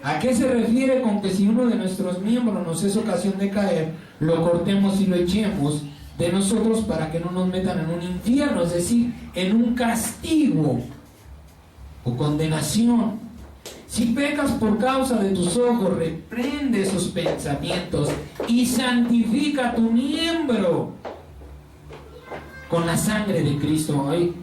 ¿A qué se refiere con que si uno de nuestros miembros nos es ocasión de caer, lo cortemos y lo echemos de nosotros para que no nos metan en un infierno, es decir, en un castigo o condenación? Si pecas por causa de tus ojos, reprende esos pensamientos y santifica tu miembro con la sangre de Cristo. Ay,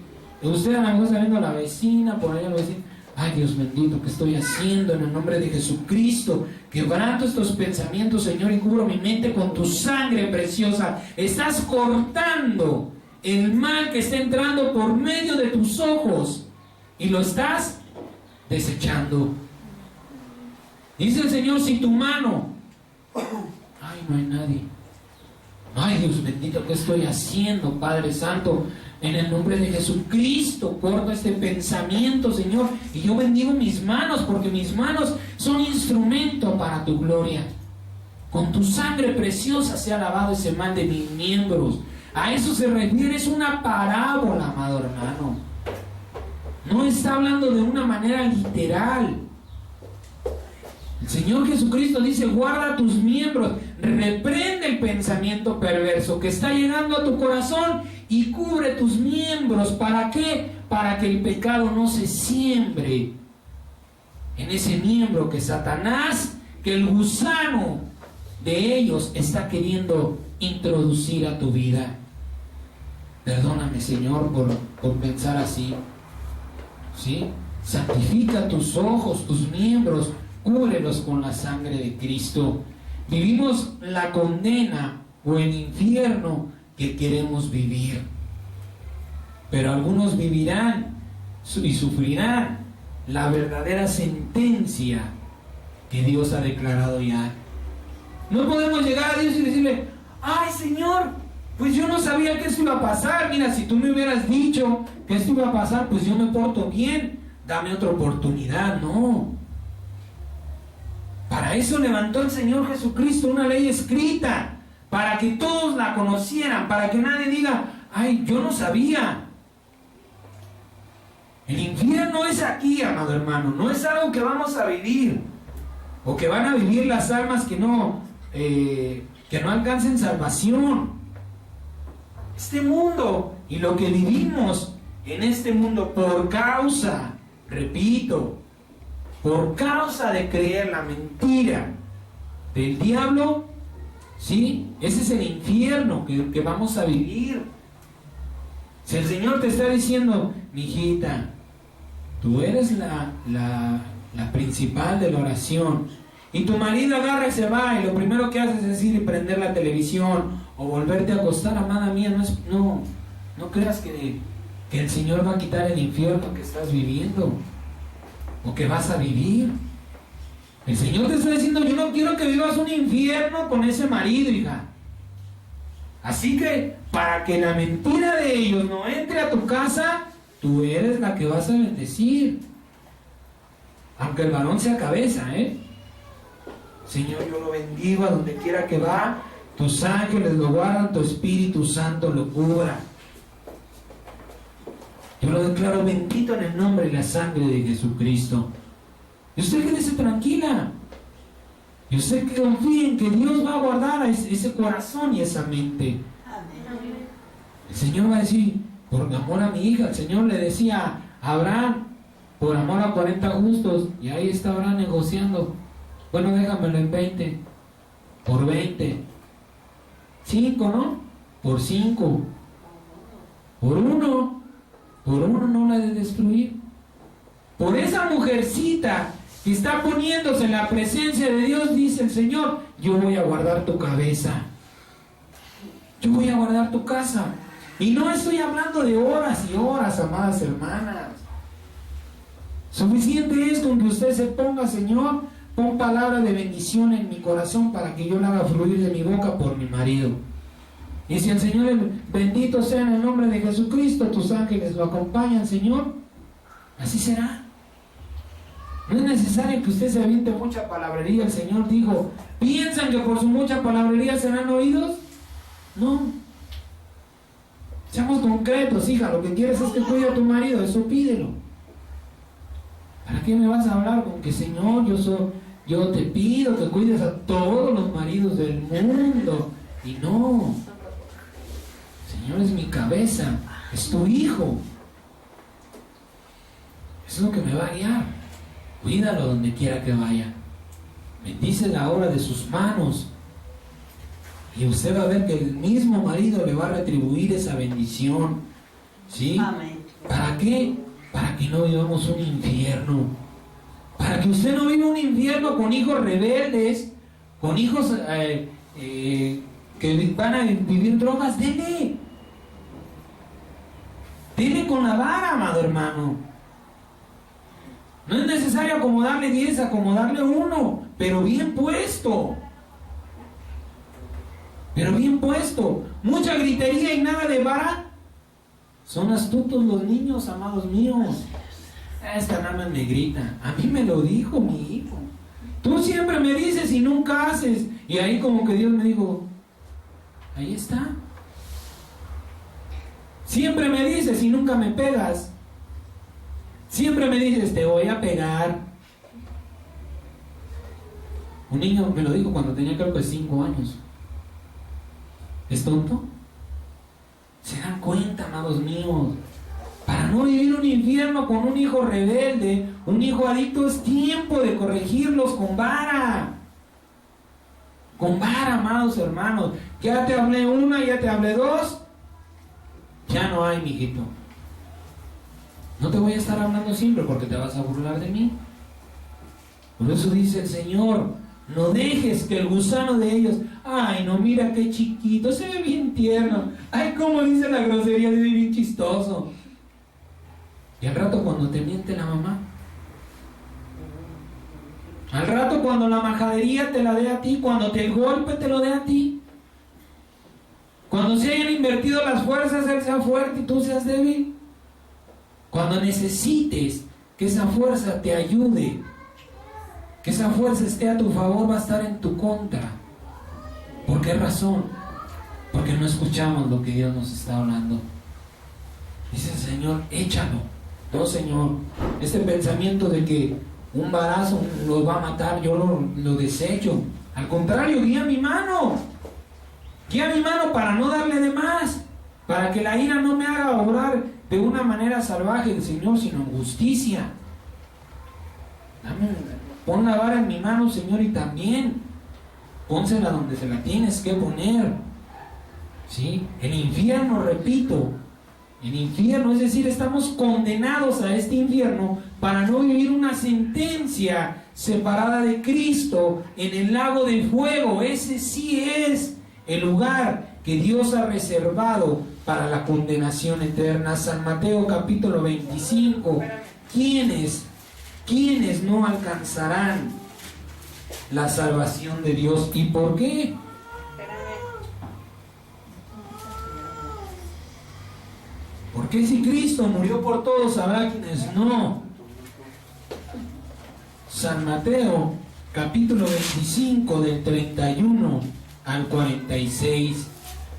usted a lo mejor está viendo a la vecina, por ahí lo vecino, ay Dios bendito, ¿qué estoy haciendo? En el nombre de Jesucristo, quebranto estos pensamientos, Señor, y cubro mi mente con tu sangre preciosa. Estás cortando el mal que está entrando por medio de tus ojos y lo estás desechando. Dice el Señor, si tu mano, ay, no hay nadie, ay Dios bendito, ¿qué estoy haciendo, Padre Santo? En el nombre de Jesucristo, corta este pensamiento, Señor, y yo bendigo mis manos, porque mis manos son instrumento para tu gloria. Con tu sangre preciosa sea lavado ese mal de mis miembros. A eso se refiere, es una parábola, amado hermano. No está hablando de una manera literal. El Señor Jesucristo dice, guarda tus miembros, reprende el pensamiento perverso que está llegando a tu corazón y cubre tus miembros. ¿Para qué? Para que el pecado no se siembre en ese miembro que Satanás, que el gusano de ellos está queriendo introducir a tu vida. Perdóname, Señor, por pensar así. ¿Sí? Santifica tus ojos, tus miembros, cúbrelos con la sangre de Cristo. Vivimos la condena o el infierno que queremos vivir, pero algunos vivirán y sufrirán la verdadera sentencia que Dios ha declarado ya. No podemos llegar a Dios y decirle, ay Señor, pues yo no sabía que esto iba a pasar. Mira, si tú me hubieras dicho que esto iba a pasar, pues yo me porto bien, dame otra oportunidad. No. Para eso levantó el Señor Jesucristo una ley escrita, para que todos la conocieran, para que nadie diga, ay, yo no sabía. El infierno es aquí, amado hermano, no es algo que vamos a vivir, o que van a vivir las almas que no alcancen salvación. Este mundo y lo que vivimos en este mundo por causa, repito, por causa de creer la mentira del diablo, ¿sí? Ese es el infierno que vamos a vivir. Si el Señor te está diciendo, mijita, tú eres la principal de la oración, y tu marido agarra y se va, y lo primero que haces es ir y prender la televisión, o volverte a acostar, amada mía, no creas que el Señor va a quitar el infierno que estás viviendo, o que vas a vivir. El Señor te está diciendo, yo no quiero que vivas un infierno con ese marido, hija. Así que para que la mentira de ellos no entre a tu casa, tú eres la que vas a bendecir. Aunque el varón sea cabeza, Señor, yo lo bendigo a donde quiera que va. Tus ángeles lo guardan, tu Espíritu Santo lo cubra. Yo lo declaro bendito en el nombre y la sangre de Jesucristo. Y usted quédese tranquila. Y usted que confíe en que Dios va a guardar a ese corazón y esa mente. El Señor va a decir, por amor a mi hija, el Señor le decía a Abraham, por amor a 40 justos, y ahí está Abraham negociando. Bueno, déjamelo en 20, por 20, 5, ¿no? Por 5, por 1 no la he de destruir. Por esa mujercita que está poniéndose en la presencia de Dios, dice el Señor, yo voy a guardar tu cabeza, yo voy a guardar tu casa. Y no estoy hablando de horas y horas, amadas hermanas. Suficiente es con que usted se ponga, Señor, pon palabra de bendición en mi corazón para que yo la haga fluir de mi boca por mi marido. Y si el Señor, bendito sea en el nombre de Jesucristo, tus ángeles lo acompañan, Señor, así será. No es necesario que usted se aviente mucha palabrería. El Señor dijo, ¿piensan que por su mucha palabrería serán oídos? No. Seamos concretos, hija. Lo que quieres es que cuide a tu marido, eso pídelo. ¿Para qué me vas a hablar con que, Señor, yo te pido que cuides a todos los maridos del mundo? Y no. Señor es mi cabeza, es tu hijo. Eso es lo que me va a guiar. Cuídalo donde quiera que vaya. Bendice la obra de sus manos. Y usted va a ver que el mismo marido le va a retribuir esa bendición. ¿Sí? Amén. ¿Para qué? Para que no vivamos un infierno. Para que usted no viva un infierno con hijos rebeldes, con hijos que van a vivir drogas. Dele. Dele con la vara, amado hermano. No es necesario acomodarle 10, acomodarle 1, pero bien puesto. Pero bien puesto. Mucha gritería y nada de vara. Son astutos los niños, amados míos. Esta nada más me grita. A mí me lo dijo mi hijo. Tú siempre me dices y nunca haces. Y ahí como que Dios me dijo, ahí está. Siempre me dices y nunca me pegas. Siempre me dices, te voy a pegar. Un niño me lo dijo cuando tenía creo que 5 años. ¿Es tonto? ¿Se dan cuenta, amados míos? Para no vivir un infierno con un hijo rebelde, un hijo adicto, es tiempo de corregirlos con vara. Con vara, amados hermanos. Ya te hablé 1, ya te hablé 2. Ya no hay, mijito. No te voy a estar hablando siempre porque te vas a burlar de mí. Por eso dice el Señor, no dejes que el gusano de ellos, ay, no, mira qué chiquito, se ve bien tierno. Ay, como dice la grosería, se ve bien chistoso. Y al rato cuando te miente la mamá, al rato cuando la majadería te la dé a ti, cuando el golpe te lo dé a ti, cuando se hayan invertido las fuerzas, él sea fuerte y tú seas débil. Cuando necesites que esa fuerza te ayude, que esa fuerza esté a tu favor, va a estar en tu contra. ¿Por qué razón? Porque no escuchamos lo que Dios nos está hablando. Dice el Señor, échalo. No, Señor, este pensamiento de que un barazo los va a matar, yo lo desecho. Al contrario, guía mi mano. Guía mi mano para no darle de más, para que la ira no me haga obrar de una manera salvaje el Señor, sino en justicia. Pon la vara en mi mano, Señor, y también pónsela donde se la tienes que poner. ¿Sí? El infierno, repito, el infierno, es decir, estamos condenados a este infierno para no vivir una sentencia separada de Cristo en el lago de fuego. Ese sí es el lugar que Dios ha reservado para la condenación eterna. San Mateo capítulo 25. ¿Quiénes no alcanzarán la salvación de Dios? ¿Y por qué? que si Cristo murió por todos, habrá quienes no. San Mateo, capítulo 25, del 31 al 46.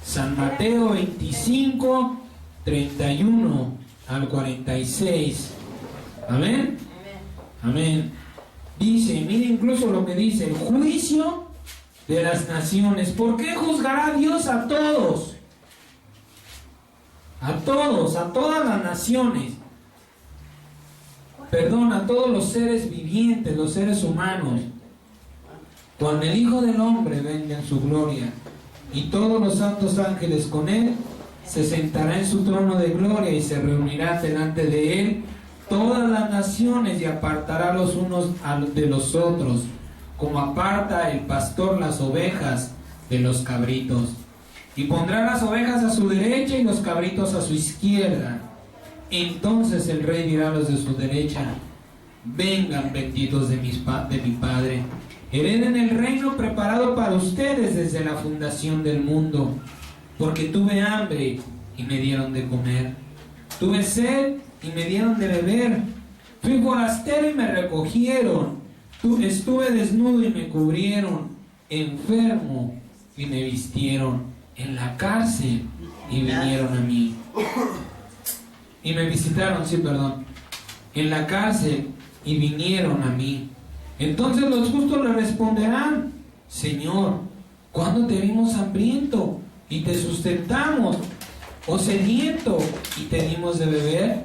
San Mateo 25, 31 al 46. Amén. Amén. Dice, mire incluso lo que dice, el juicio de las naciones. ¿Por qué juzgará Dios a todos? A todos, a todas las naciones. Perdón, a todos los seres vivientes, los seres humanos. Cuando el Hijo del Hombre venga en su gloria y todos los santos ángeles con él, se sentará en su trono de gloria y se reunirá delante de él todas las naciones y apartará los unos de los otros, como aparta el pastor las ovejas de los cabritos. Y pondrá las ovejas a su derecha y los cabritos a su izquierda. Entonces el rey dirá a los de su derecha: vengan benditos de mi Padre, hereden el reino preparado para ustedes desde la fundación del mundo. Porque tuve hambre y me dieron de comer, tuve sed y me dieron de beber, fui forastero y me recogieron, estuve desnudo y me cubrieron, enfermo y me vistieron, en la cárcel y vinieron a mí. Y me visitaron, en la cárcel y vinieron a mí. Entonces los justos le responderán: Señor, ¿cuándo te vimos hambriento y te sustentamos, o sediento y te dimos de beber?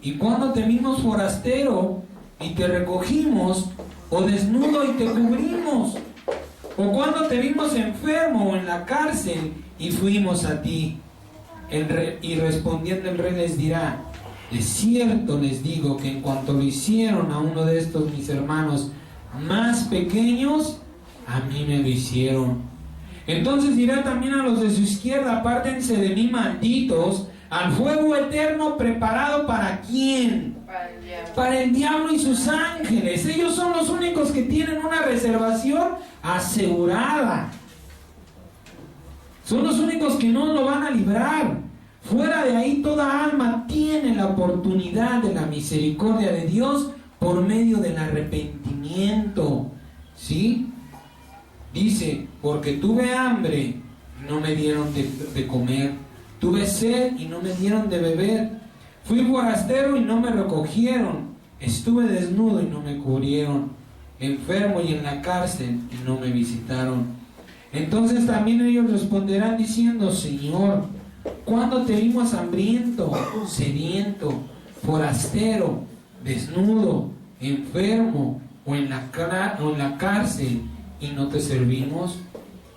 ¿Y cuándo te vimos forastero y te recogimos, o desnudo y te cubrimos? ¿O cuándo te vimos enfermo o en la cárcel y fuimos a ti? Y respondiendo el rey les dirá: de cierto les digo que en cuanto lo hicieron a uno de estos mis hermanos más pequeños, a mí me lo hicieron. Entonces dirá también a los de su izquierda: apártense de mí, malditos, al fuego eterno preparado ¿para quién? Para el diablo y sus ángeles. Ellos son los únicos que tienen una reservación asegurada. Son los únicos que no lo van a librar. Fuera de ahí, toda alma tiene la oportunidad de la misericordia de Dios por medio del arrepentimiento. ¿Sí? Dice: porque tuve hambre y no me dieron de comer, tuve sed y no me dieron de beber, fui forastero y no me recogieron, estuve desnudo y no me cubrieron, enfermo y en la cárcel y no me visitaron. Entonces también ellos responderán diciendo: Señor, ¿cuándo te vimos hambriento, sediento, forastero, desnudo, enfermo o en la cárcel y no te servimos?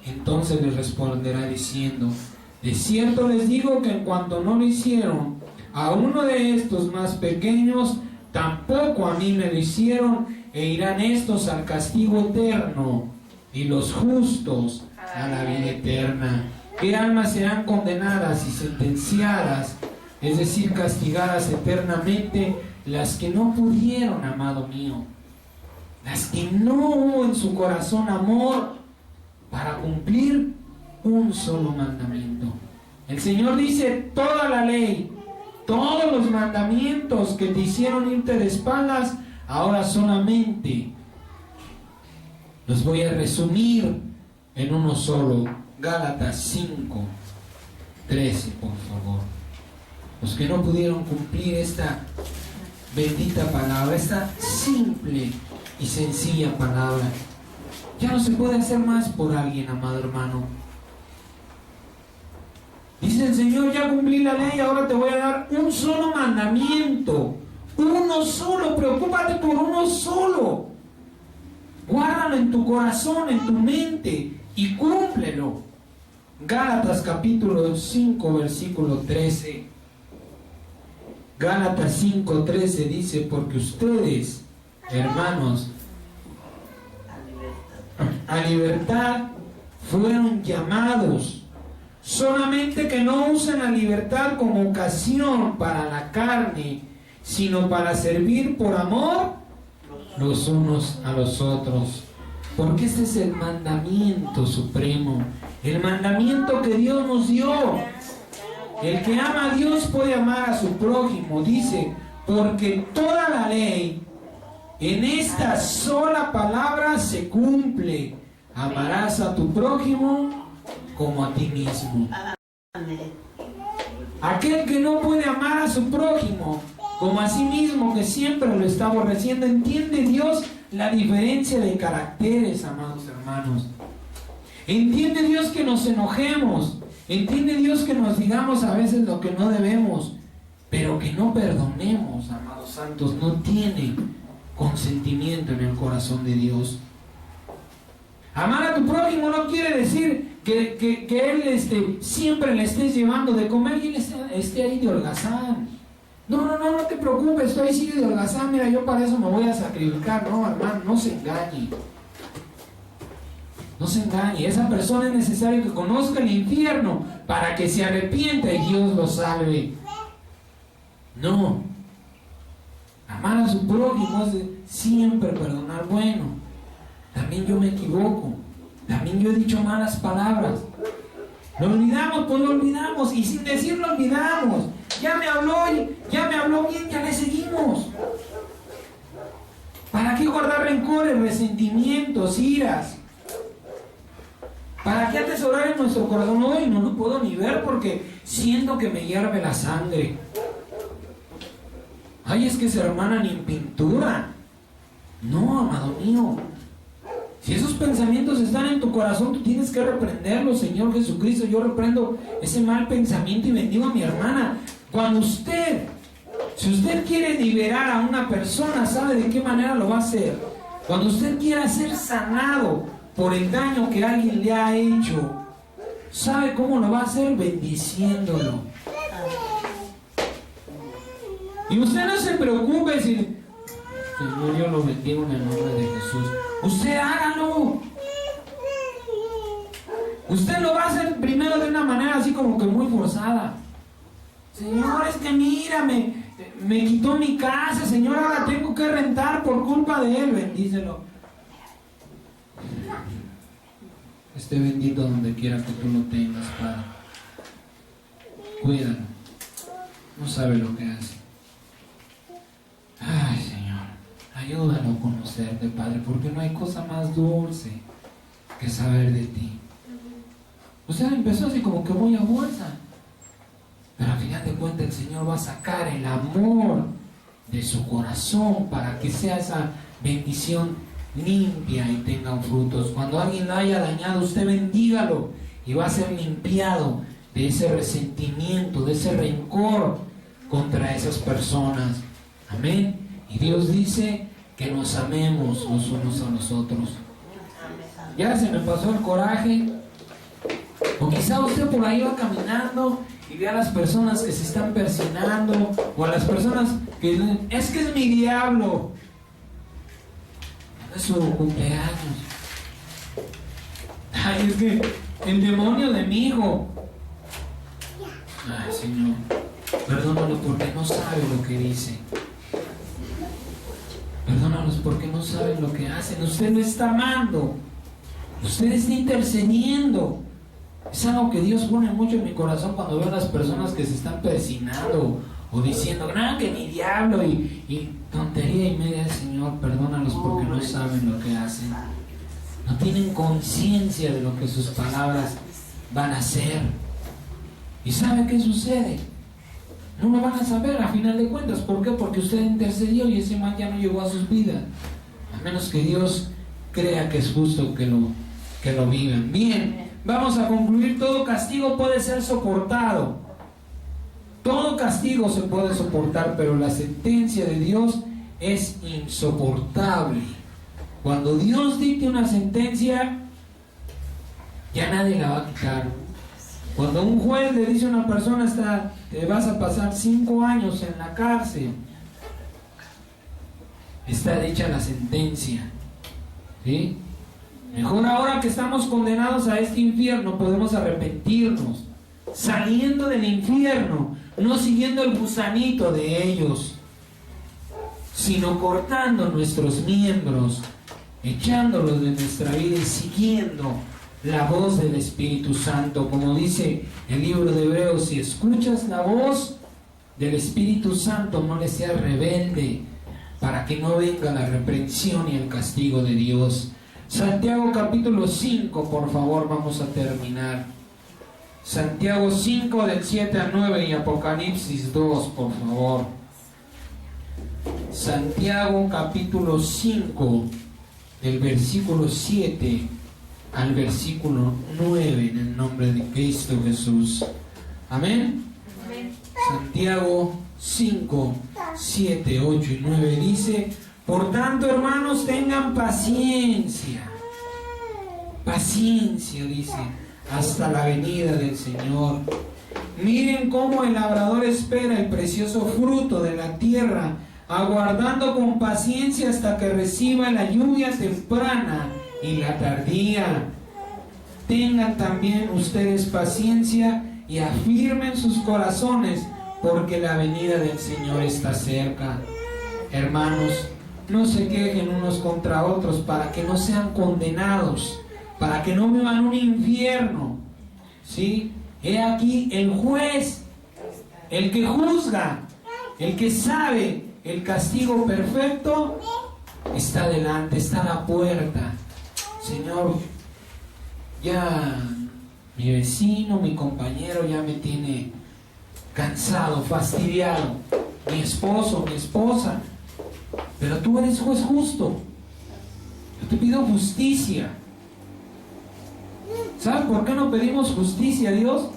Entonces les responderá diciendo: de cierto les digo que en cuanto no lo hicieron a uno de estos más pequeños, tampoco a mí me lo hicieron. E irán estos al castigo eterno y los justos a la vida eterna. ¿Qué almas serán condenadas y sentenciadas, es decir, castigadas eternamente? Las que no pudieron, amado mío, las que no hubo en su corazón amor para cumplir un solo mandamiento. El Señor dice: toda la ley, todos los mandamientos que te hicieron irte de espaldas, ahora solamente los voy a resumir en uno solo. Gálatas 5, 13, por favor. Los que no pudieron cumplir esta bendita palabra, esta simple y sencilla palabra. Ya no se puede hacer más por alguien, amado hermano. Dice el Señor: ya cumplí la ley, ahora te voy a dar un solo mandamiento. Uno solo, preocúpate por uno solo. Guárdalo en tu corazón, en tu mente, y cúmplelo. Gálatas capítulo 5, versículo 13. Gálatas 5, 13 dice: porque ustedes, hermanos, a libertad fueron llamados, solamente que no usen la libertad como ocasión para la carne, sino para servir por amor los unos a los otros. Porque este es el mandamiento supremo, el mandamiento que Dios nos dio. El que ama a Dios puede amar a su prójimo. Dice, porque toda la ley en esta sola palabra se cumple. Amarás a tu prójimo como a ti mismo. Aquel que no puede amar a su prójimo como a sí mismo, que siempre lo está aborreciendo, ¿entiende Dios la diferencia de caracteres, amados hermanos? ¿Entiende Dios que nos enojemos? ¿Entiende Dios que nos digamos a veces lo que no debemos? Pero que no perdonemos, amados santos, no tiene consentimiento en el corazón de Dios. Amar a tu prójimo no quiere decir que él siempre le estés llevando de comer y él esté ahí de holgazán. No te preocupes, estoy ahí de holgazán, mira, yo para eso me voy a sacrificar. No, hermano, no se engañe. No se engañe. Esa persona es necesario que conozca el infierno para que se arrepienta y Dios lo salve. No. Amar a su prójimo es siempre perdonar. Bueno, también yo me equivoco. También yo he dicho malas palabras. Lo olvidamos, pues lo olvidamos. Y sin decirlo olvidamos. Ya me habló bien, ya le seguimos. ¿Para qué guardar rencores, resentimientos, iras? ¿Para qué atesorar en nuestro corazón? Hoy no lo puedo ni ver porque siento que me hierve la sangre. Ay, es que se hermana ni en pintura. No, amado mío. Si esos pensamientos están en tu corazón, tú tienes que reprenderlos, Señor Jesucristo. Yo reprendo ese mal pensamiento y bendigo a mi hermana. Si usted quiere liberar a una persona, ¿sabe de qué manera lo va a hacer? Cuando usted quiera ser sanado por el daño que alguien le ha hecho, ¿sabe cómo lo va a hacer? Bendiciéndolo. Y usted no se preocupe si... Señor, yo lo bendigo en el nombre de Jesús. Usted hágalo. Usted lo va a hacer primero de una manera así como que muy forzada. Señor, es que mira, me quitó mi casa, Señor, ahora tengo que rentar por culpa de él. Bendícelo. Esté bendito donde quiera que tú lo tengas, Padre. Cuídalo. No sabe lo que hace. Ay, Señor, ayúdalo a conocerte, Padre, porque no hay cosa más dulce que saber de ti. Usted empezó así como que muy a fuerza, pero al final de cuentas el Señor va a sacar el amor de su corazón para que sea esa bendición limpia y tengan frutos. Cuando alguien lo haya dañado, usted bendígalo y va a ser limpiado de ese resentimiento, de ese rencor contra esas personas. Amén. Y Dios dice que nos amemos los unos a los otros. Ya se me pasó el coraje. O quizá usted por ahí va caminando y ve a las personas que se están persinando, o a las personas que dicen, es que es mi diablo. Es su cumpleaños. Ay, es que el demonio de mi hijo. Ay, Señor, perdónalo porque no sabe lo que dice. Perdónalos porque no saben lo que hacen. Usted no está amando. Usted está intercediendo. Es algo que Dios pone mucho en mi corazón cuando veo a las personas que se están persinando o diciendo, no, que ni diablo y tontería y media. Señor, perdónalos porque no saben lo que hacen. No tienen conciencia de lo que sus palabras van a hacer. ¿Y sabe qué sucede? No lo van a saber a final de cuentas. ¿Por qué? Porque usted intercedió y ese mal ya no llegó a sus vidas. A menos que Dios crea que es justo que lo vivan. Bien, vamos a concluir. Todo castigo puede ser soportado. Todo castigo se puede soportar, pero la sentencia de Dios es insoportable. Cuando Dios dicte una sentencia, ya nadie la va a quitar. Cuando un juez le dice a una persona, te vas a pasar 5 años en la cárcel, está hecha la sentencia. ¿Sí? Mejor ahora que estamos condenados a este infierno, podemos arrepentirnos, saliendo del infierno, no siguiendo el gusanito de ellos, sino cortando nuestros miembros, echándolos de nuestra vida y siguiendo la voz del Espíritu Santo. Como dice el libro de Hebreos, si escuchas la voz del Espíritu Santo, no le seas rebelde, para que no venga la reprensión y el castigo de Dios. Santiago capítulo 5, por favor, vamos a terminar. Santiago 5 del 7 al 9 y Apocalipsis 2, por favor. Santiago capítulo 5 del versículo 7 al versículo 9, en el nombre de Cristo Jesús. Amén. Santiago 5, 7, 8 y 9 dice: por tanto, hermanos, tengan paciencia. Paciencia, dice, hasta la venida del Señor. Miren cómo el labrador espera el precioso fruto de la tierra, aguardando con paciencia hasta que reciba la lluvia temprana y la tardía. Tengan también ustedes paciencia y afirmen sus corazones, porque la venida del Señor está cerca. Hermanos, no se quejen unos contra otros para que no sean condenados, para que no vivan un infierno. ¿Sí? He aquí el juez, el que juzga, el que sabe el castigo perfecto, está delante, está a la puerta. Señor, ya mi vecino, mi compañero ya me tiene cansado, fastidiado, mi esposo, mi esposa, pero tú eres juez justo. Yo te pido justicia. ¿Sabes por qué no pedimos justicia a Dios?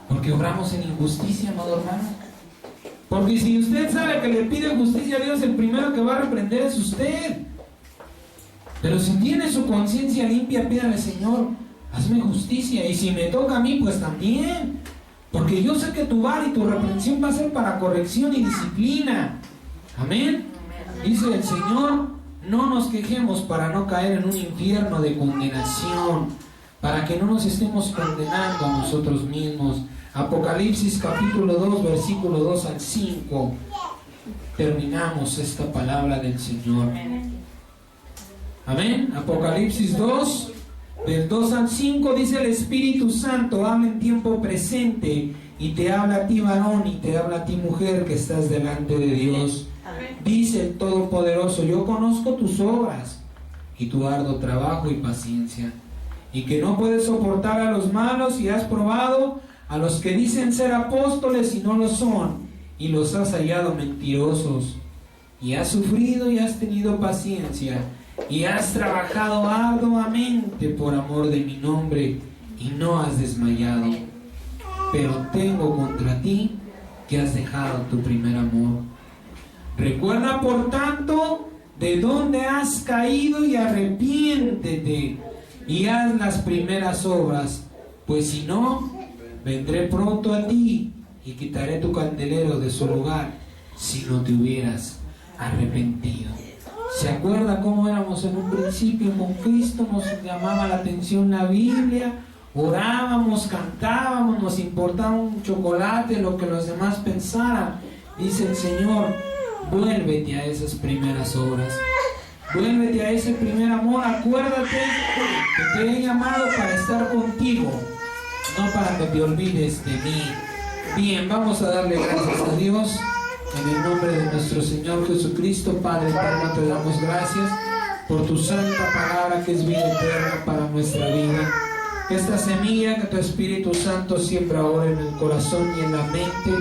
Porque obramos en injusticia, amado hermano. Porque si usted sabe que le pide justicia a Dios, el primero que va a reprender es usted. Pero si tiene su conciencia limpia, pídale: Señor, hazme justicia. Y si me toca a mí, pues también. Porque yo sé que tu vara y tu reprensión va a ser para corrección y disciplina. Amén. Dice el Señor: no nos quejemos para no caer en un infierno de condenación, para que no nos estemos condenando a nosotros mismos. Apocalipsis capítulo 2, versículo 2 al 5. Terminamos esta palabra del Señor. Amén. Apocalipsis 2, del 2 al 5, dice: el Espíritu Santo habla en tiempo presente y te habla a ti, varón, y te habla a ti, mujer, que estás delante de Dios. Dice el Todopoderoso: yo conozco tus obras y tu arduo trabajo y paciencia, y que no puedes soportar a los malos, y has probado a los que dicen ser apóstoles y no lo son, y los has hallado mentirosos, y has sufrido y has tenido paciencia, y has trabajado arduamente por amor de mi nombre, y no has desmayado. Pero tengo contra ti que has dejado tu primer amor. Recuerda, por tanto, de dónde has caído, y arrepiéntete y haz las primeras obras, pues si no, vendré pronto a ti y quitaré tu candelero de su lugar, si no te hubieras arrepentido. ¿Se acuerda cómo éramos en un principio con Cristo? Nos llamaba la atención la Biblia, orábamos, cantábamos, nos importaba un chocolate lo que los demás pensaran. Dice el Señor: vuélvete a esas primeras obras, vuélvete a ese primer amor. Acuérdate que te he llamado para estar contigo, no para que te olvides de mí. Bien, vamos a darle gracias a Dios. En el nombre de nuestro Señor Jesucristo, Padre eterno, te damos gracias por tu santa palabra, que es vida eterna para nuestra vida. Que esta semilla que tu Espíritu Santo siembra ahora en el corazón y en la mente,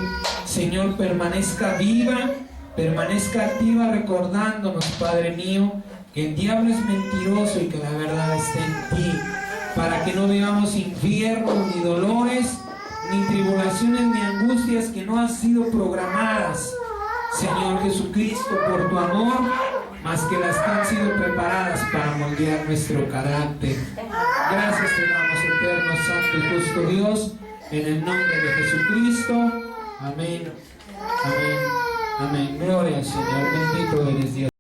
Señor, permanezca viva, permanezca activa, recordándonos, Padre mío, que el diablo es mentiroso y que la verdad está en ti, para que no vivamos infiernos, ni dolores, ni tribulaciones, ni angustias que no han sido programadas, Señor Jesucristo, por tu amor, más que las que han sido preparadas para moldear nuestro carácter. Gracias te damos, eterno, santo y justo Dios, en el nombre de Jesucristo. Amén. Amén. Amén. Gloria al Señor. Bendito eres Dios.